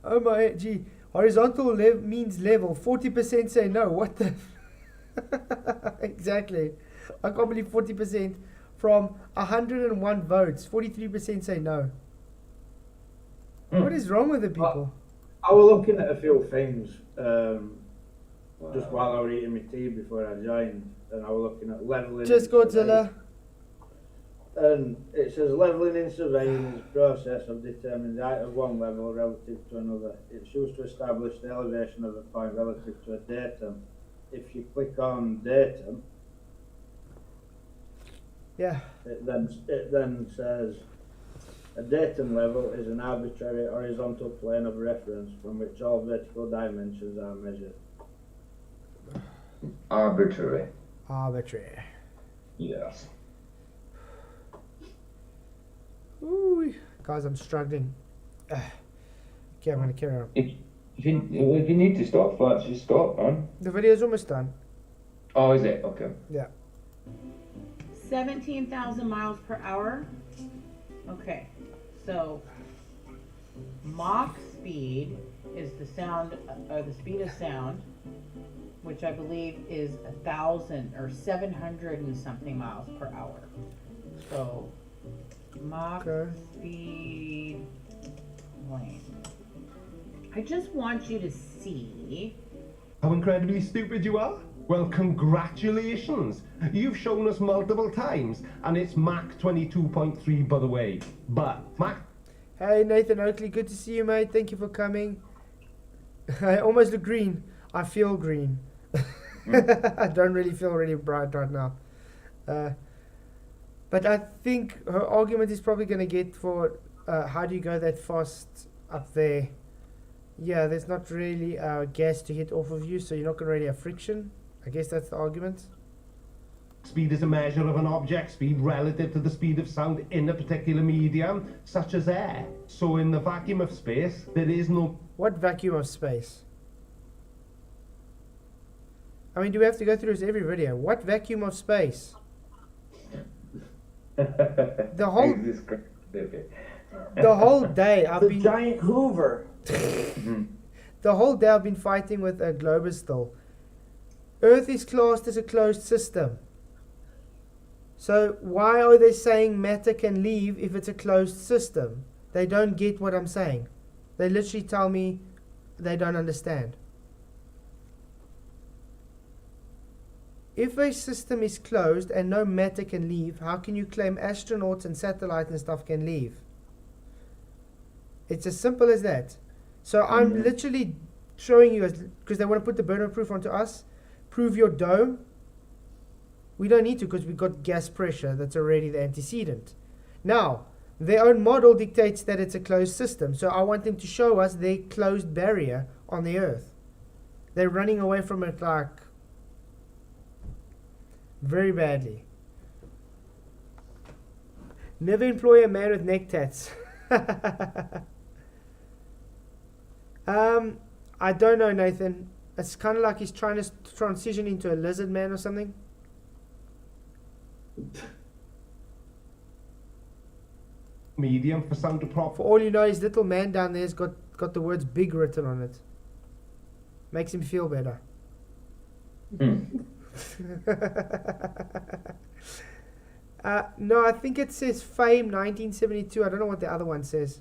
"Oh my gee, horizontal means level. 40% say no. What the?" Exactly. I can't believe 40% from 101 votes. 43% say no. What is wrong with the people? I was looking at a few things just while I was eating my tea before I joined, and I was looking at leveling. Just Godzilla. And it says leveling in surveying is a process of determining the height of one level relative to another. It's used to establish the elevation of a point relative to a datum. If you click on datum, yeah, it then says a datum level is an arbitrary horizontal plane of reference from which all vertical dimensions are measured. Arbitrary. Yes. Ooh, guys, I'm struggling. Okay, I'm gonna carry on. If you need to stop, just stop, man. The video's almost done. Oh, is it? Okay. Yeah. 17,000 miles per hour. Okay, so Mach speed is the sound, or the speed of sound, which I believe is 1,000 or 700 and something miles per hour. So Mach speed lane. I just want you to see how incredibly stupid you are. Well, congratulations. You've shown us multiple times, and it's Mach 22.3 by the way. But Mach. Hey Nathan Oakley, good to see you, mate. Thank you for coming. I almost look green. I feel green. I don't really feel really bright right now. But I think her argument is probably going to get for how do you go that fast up there. Yeah, there's not really gas to hit off of you, so you're not going to really have friction. I guess that's the argument. Speed is a measure of an object's speed relative to the speed of sound in a particular medium, such as air. So in the vacuum of space, there is no... What vacuum of space? I mean, do we have to go through this every video? What vacuum of space? The whole day I've been... giant Hoover. The whole day I've been fighting with a Globus still. Earth is classed as a closed system. So why are they saying matter can leave if it's a closed system? They don't get what I'm saying. They literally tell me they don't understand. If a system is closed and no matter can leave, how can you claim astronauts and satellites and stuff can leave? It's as simple as that. So I'm literally showing you, because they want to put the burden of proof onto us, prove your dome. We don't need to, because we've got gas pressure that's already the antecedent. Now, their own model dictates that it's a closed system. So I want them to show us their closed barrier on the Earth. They're running away from it like very badly. Never employ a man with neck tats. I don't know, Nathan. It's kind of like he's trying to transition into a lizard man or something. medium for sound to prop. For all you know, his little man down there's got the words big written on it. Makes him feel better. No, I think it says Fame 1972. I don't know what the other one says.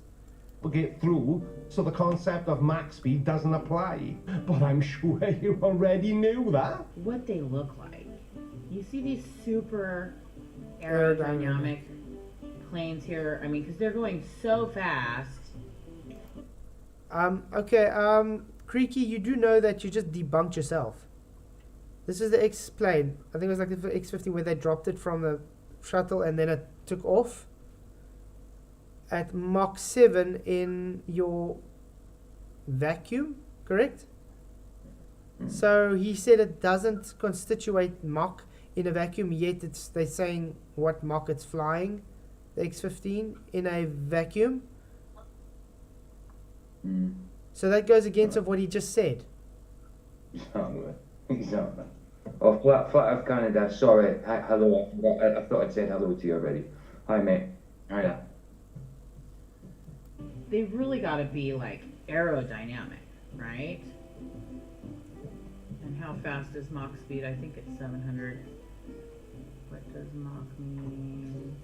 Get through, so the concept of max speed doesn't apply. But I'm sure you already knew that. What they look like. You see these super aerodynamic planes here. I mean, because they're going so fast. Okay, Creaky, you do know that you just debunked yourself. This is the X plane. I think it was like the X-50 where they dropped it from the shuttle and then it took off at Mach 7 in your vacuum, correct? So he said it doesn't constitute Mach in a vacuum, yet they're saying what Mach it's flying, the X-15, in a vacuum. So that goes against of what he just said. Exactly. Oh, flat of Canada, sorry. Hi, hello, I thought I'd said hello to you already. Hi, mate. Hiya. They really got to be like aerodynamic, right? And how fast is Mach speed? I think it's 700. What does Mach mean?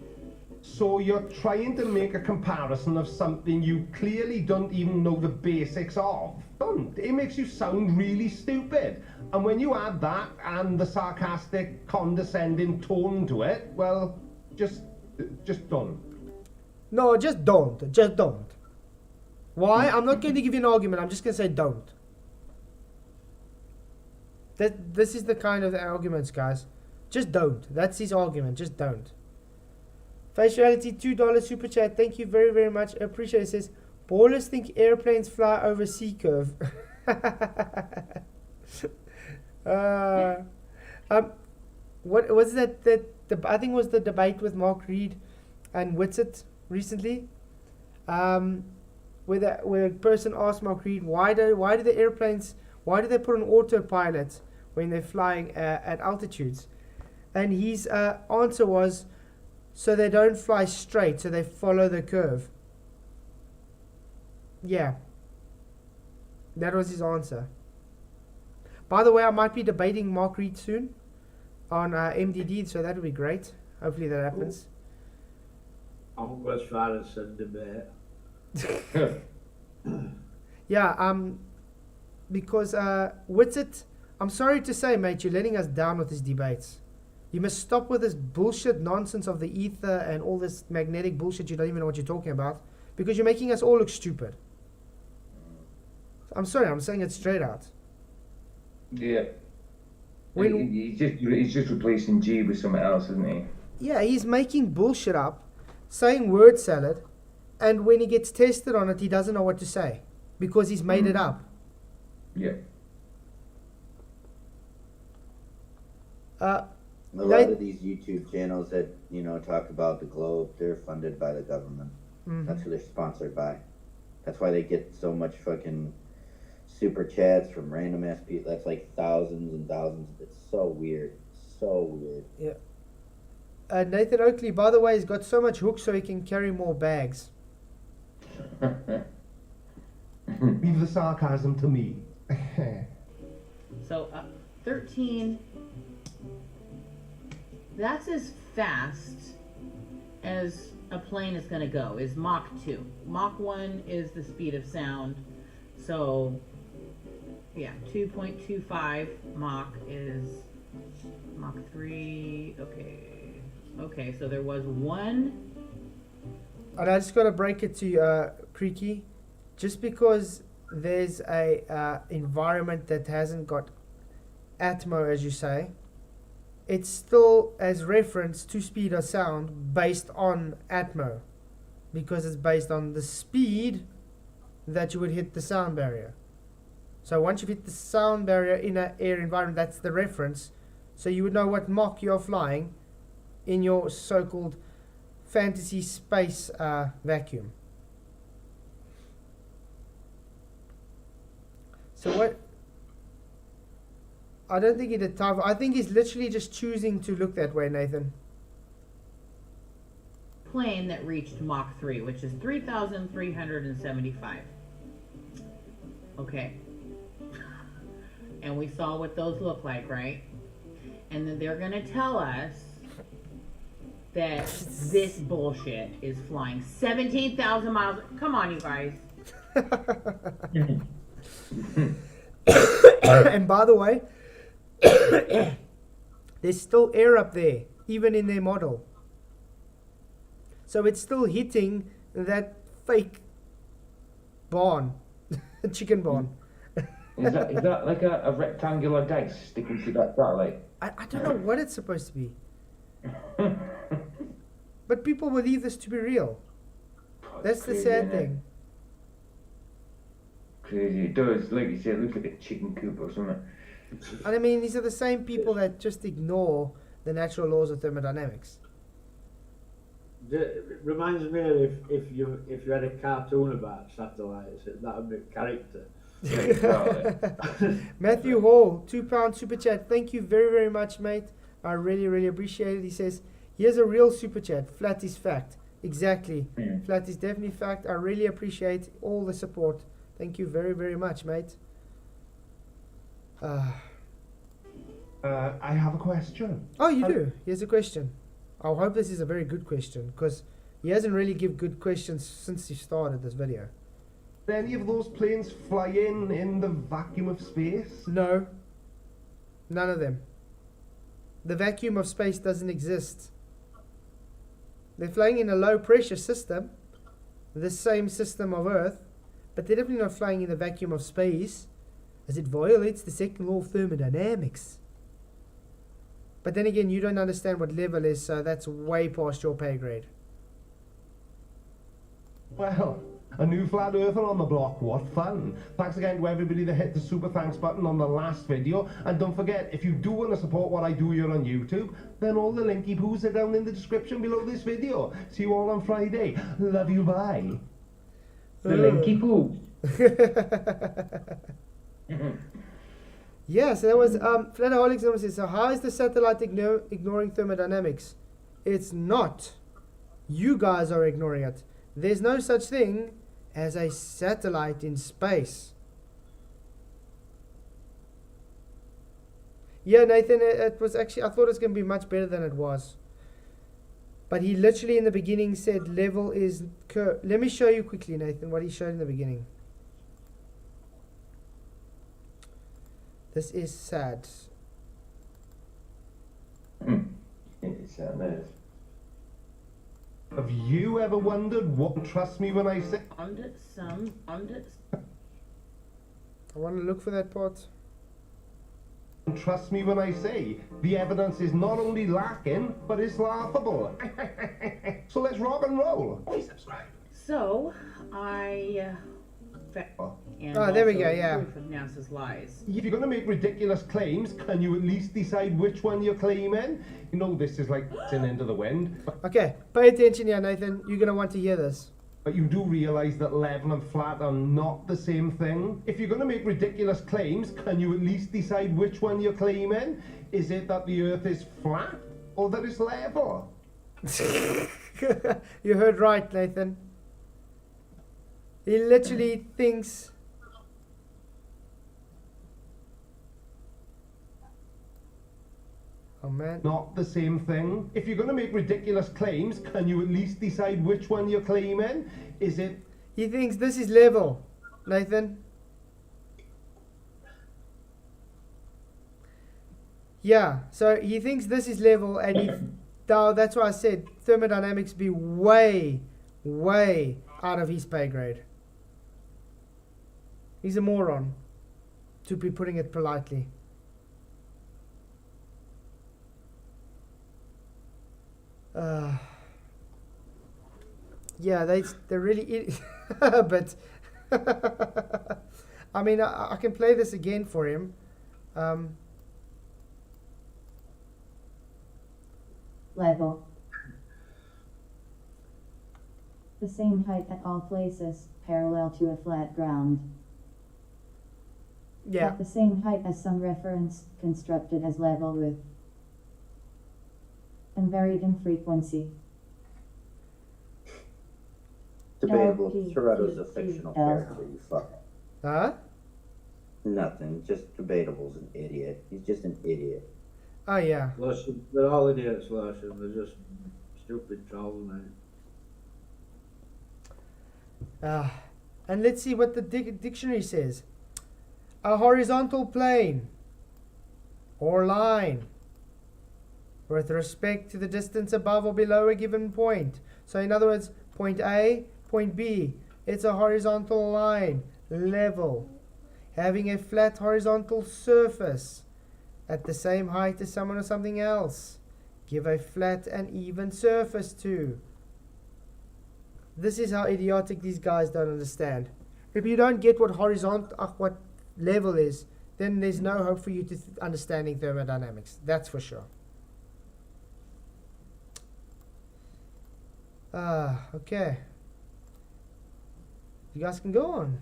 So you're trying to make a comparison of something you clearly don't even know the basics of. It makes you sound really stupid. And when you add that and the sarcastic, condescending tone to it, well, just don't. No, just don't. Just don't. Why? I'm not going to give you an argument. I'm just going to say don't. This is the kind of arguments, guys. Just don't. That's his argument. Just don't. Face Reality, $2 super chat. Thank you very, very much. I appreciate it. It says, ballers think airplanes fly over sea curve. What was that? I think it was the debate with Mark Reed and Whitsitt recently. Where a person asked Mark Reed, why do they put on autopilot when they're flying at altitudes? And his answer was, so they don't fly straight, so they follow the curve. Yeah. That was his answer. By the way, I might be debating Mark Reed soon on MDD, so that would be great. Hopefully that happens. I won't go as far as a debate. Yeah, because Whitsitt, I'm sorry to say, mate, you're letting us down with these debates. You must stop with this bullshit nonsense of the ether and all this magnetic bullshit you don't even know what you're talking about, because you're making us all look stupid. I'm sorry, I'm saying it straight out. Yeah. He's just replacing G with something else, isn't he? Yeah, he's making bullshit up, saying word salad, and when he gets tested on it, he doesn't know what to say because he's made it up. Yeah. A lot of these YouTube channels that, you know, talk about the globe, they're funded by the government. That's who they're sponsored by. That's why they get so much fucking super chats from random ass people. That's like thousands and thousands. It's so weird. So weird. Yeah. Nathan Oakley, by the way, has got so much hook so he can carry more bags. Leave the sarcasm to me. So 13. That's as fast as a plane is going to go, is Mach 2. Mach 1 is the speed of sound. So, yeah, 2.25 Mach is Mach 3. Okay, so there was one. And I just got to break it to you, Creaky. Just because there's a environment that hasn't got Atmo, as you say, it's still as reference to speed of sound based on Atmo, because it's based on the speed that you would hit the sound barrier. So once you've hit the sound barrier in an air environment, that's the reference. So you would know what Mach you're flying in your so-called fantasy space vacuum. So what? I don't think he did time. I think he's literally just choosing to look that way, Nathan. Plane that reached Mach 3, which is 3,375. Okay. And we saw what those look like, right? And then they're going to tell us that this bullshit is flying 17,000 miles. Come on, you guys. And by the way, there's still air up there, even in their model. So it's still hitting that fake barn, chicken barn. Is that like a rectangular dice sticking to that satellite? I don't know what it's supposed to be. But people believe this to be real. That's the sad thing. Crazy. It does, like you said, look like a chicken coop or something. And I mean, these are the same people that just ignore the natural laws of thermodynamics. It reminds me of if you had a cartoon about satellites, that would be character. Matthew Hall, £2 super chat. Thank you very, very much, mate. I really, really appreciate it. He says, here's a real super chat. Flat is fact. Exactly. Flat is definitely fact. I really appreciate all the support. Thank you very, very much, mate. I have a question. Oh, you do? Here's a question. I hope this is a very good question, because he hasn't really given good questions since he started this video. Do any of those planes fly in the vacuum of space? No. None of them. The vacuum of space doesn't exist. They're flying in a low pressure system, the same system of Earth, but they're definitely not flying in the vacuum of space, as it violates the second law of thermodynamics. But then again, you don't understand what level is, so that's way past your pay grade. Well, a new flat earther on the block, what fun. Thanks again to everybody that hit the super thanks button on the last video. And don't forget, if you do want to support what I do here on YouTube, then all the linky poos are down in the description below this video. See you all on Friday. Love you, bye. The linky poo. Yeah, so that was Flataholics number says, so how is the satellite ignoring thermodynamics? It's not. You guys are ignoring it. There's no such thing as a satellite in space. Yeah, Nathan, it was actually, I thought it was going to be much better than it was. But he literally in the beginning said level is curve. Let me show you quickly, Nathan, what he showed in the beginning. This is sad. It's sad. Have you ever wondered what? Trust me when I say. I want to look for that part. Trust me when I say the evidence is not only lacking, but it's laughable. So let's rock and roll. Please subscribe. So I and Oh, there we also go, yeah. proof of NASA's lies. If you're going to make ridiculous claims, can you at least decide which one you're claiming? You know, this is like it's an end of the wind. Okay, pay attention here, Nathan. You're going to want to hear this. But you do realise that level and flat are not the same thing. If you're going to make ridiculous claims, can you at least decide which one you're claiming? Is it that the Earth is flat or that it's level? You heard right, Nathan. He literally thinks... Oh, man. Not the same thing. If you're going to make ridiculous claims, can you at least decide which one you're claiming? Is it... He thinks this is level, Nathan. Yeah, so he thinks this is level, and he... Now, that's why I said thermodynamics be way, way out of his pay grade. He's a moron, to be putting it politely. Yeah, they're really... but... I mean, I can play this again for him. Level. The same height at all places, parallel to a flat ground. Yeah. At the same height as some reference, constructed as level with. And varied in frequency. Debatable. LP, Toretto's a fictional L. character, you fuck. Huh? Nothing. Just Debatable's an idiot. He's just an idiot. Oh, yeah. They're all idiots, Larson. They're just stupid trolls, mate. And let's see what the dictionary says. A horizontal plane or line with respect to the distance above or below a given point. So in other words, point A, point B. It's a horizontal line, level, having a flat horizontal surface at the same height as someone or something else. Give a flat and even surface to. This is how idiotic these guys don't understand. If you don't get what what level is, then there's no hope for you to understanding thermodynamics. That's for sure. Okay. You guys can go on.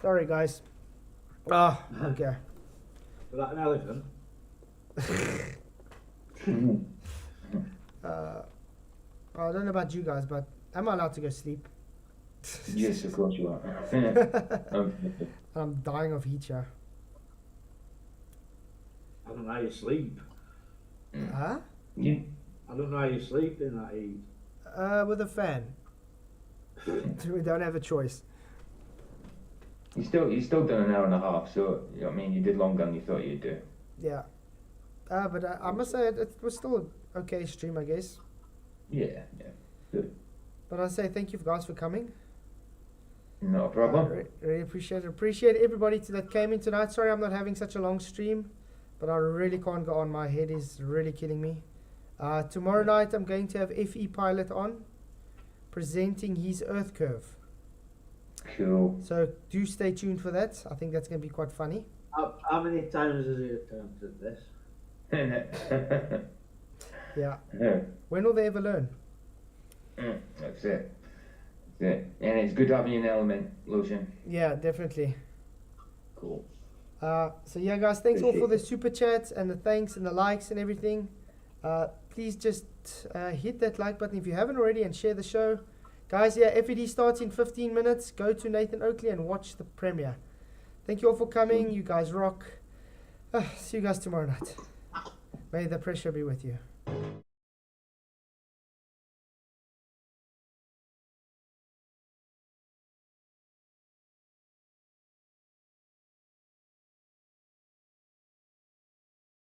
Sorry, guys. Okay. Was that an elephant? I don't know about you guys, but am I allowed to go sleep? Yes, of course you are. I'm dying of heat here. I don't know how you sleep. Huh? Yeah. I don't know how you sleep in that heat. With a fan. We don't have a choice. You still done an hour and a half, so you know what I mean, you did longer than you thought you'd do. Yeah. But I must say it was still an okay stream, I guess. Yeah, good. But I say thank you guys for coming. Not a problem. Really appreciate it. Appreciate everybody that came in tonight. Sorry I'm not having such a long stream, but I really can't go on. My head is really killing me. Tomorrow night I'm going to have FE Pilot on, presenting his Earth Curve. Cool. So do stay tuned for that. I think that's going to be quite funny. How many times has he attempted this? Yeah. When will they ever learn? That's it. And it's good having you in Element, Lucian. Yeah, definitely. Cool. So yeah, guys, thanks all for the super chats and the thanks and the likes and everything. Please just hit that like button if you haven't already and share the show. Guys, yeah, FED starts in 15 minutes. Go to Nathan Oakley and watch the premiere. Thank you all for coming. You guys rock. See you guys tomorrow night. May the pressure be with you.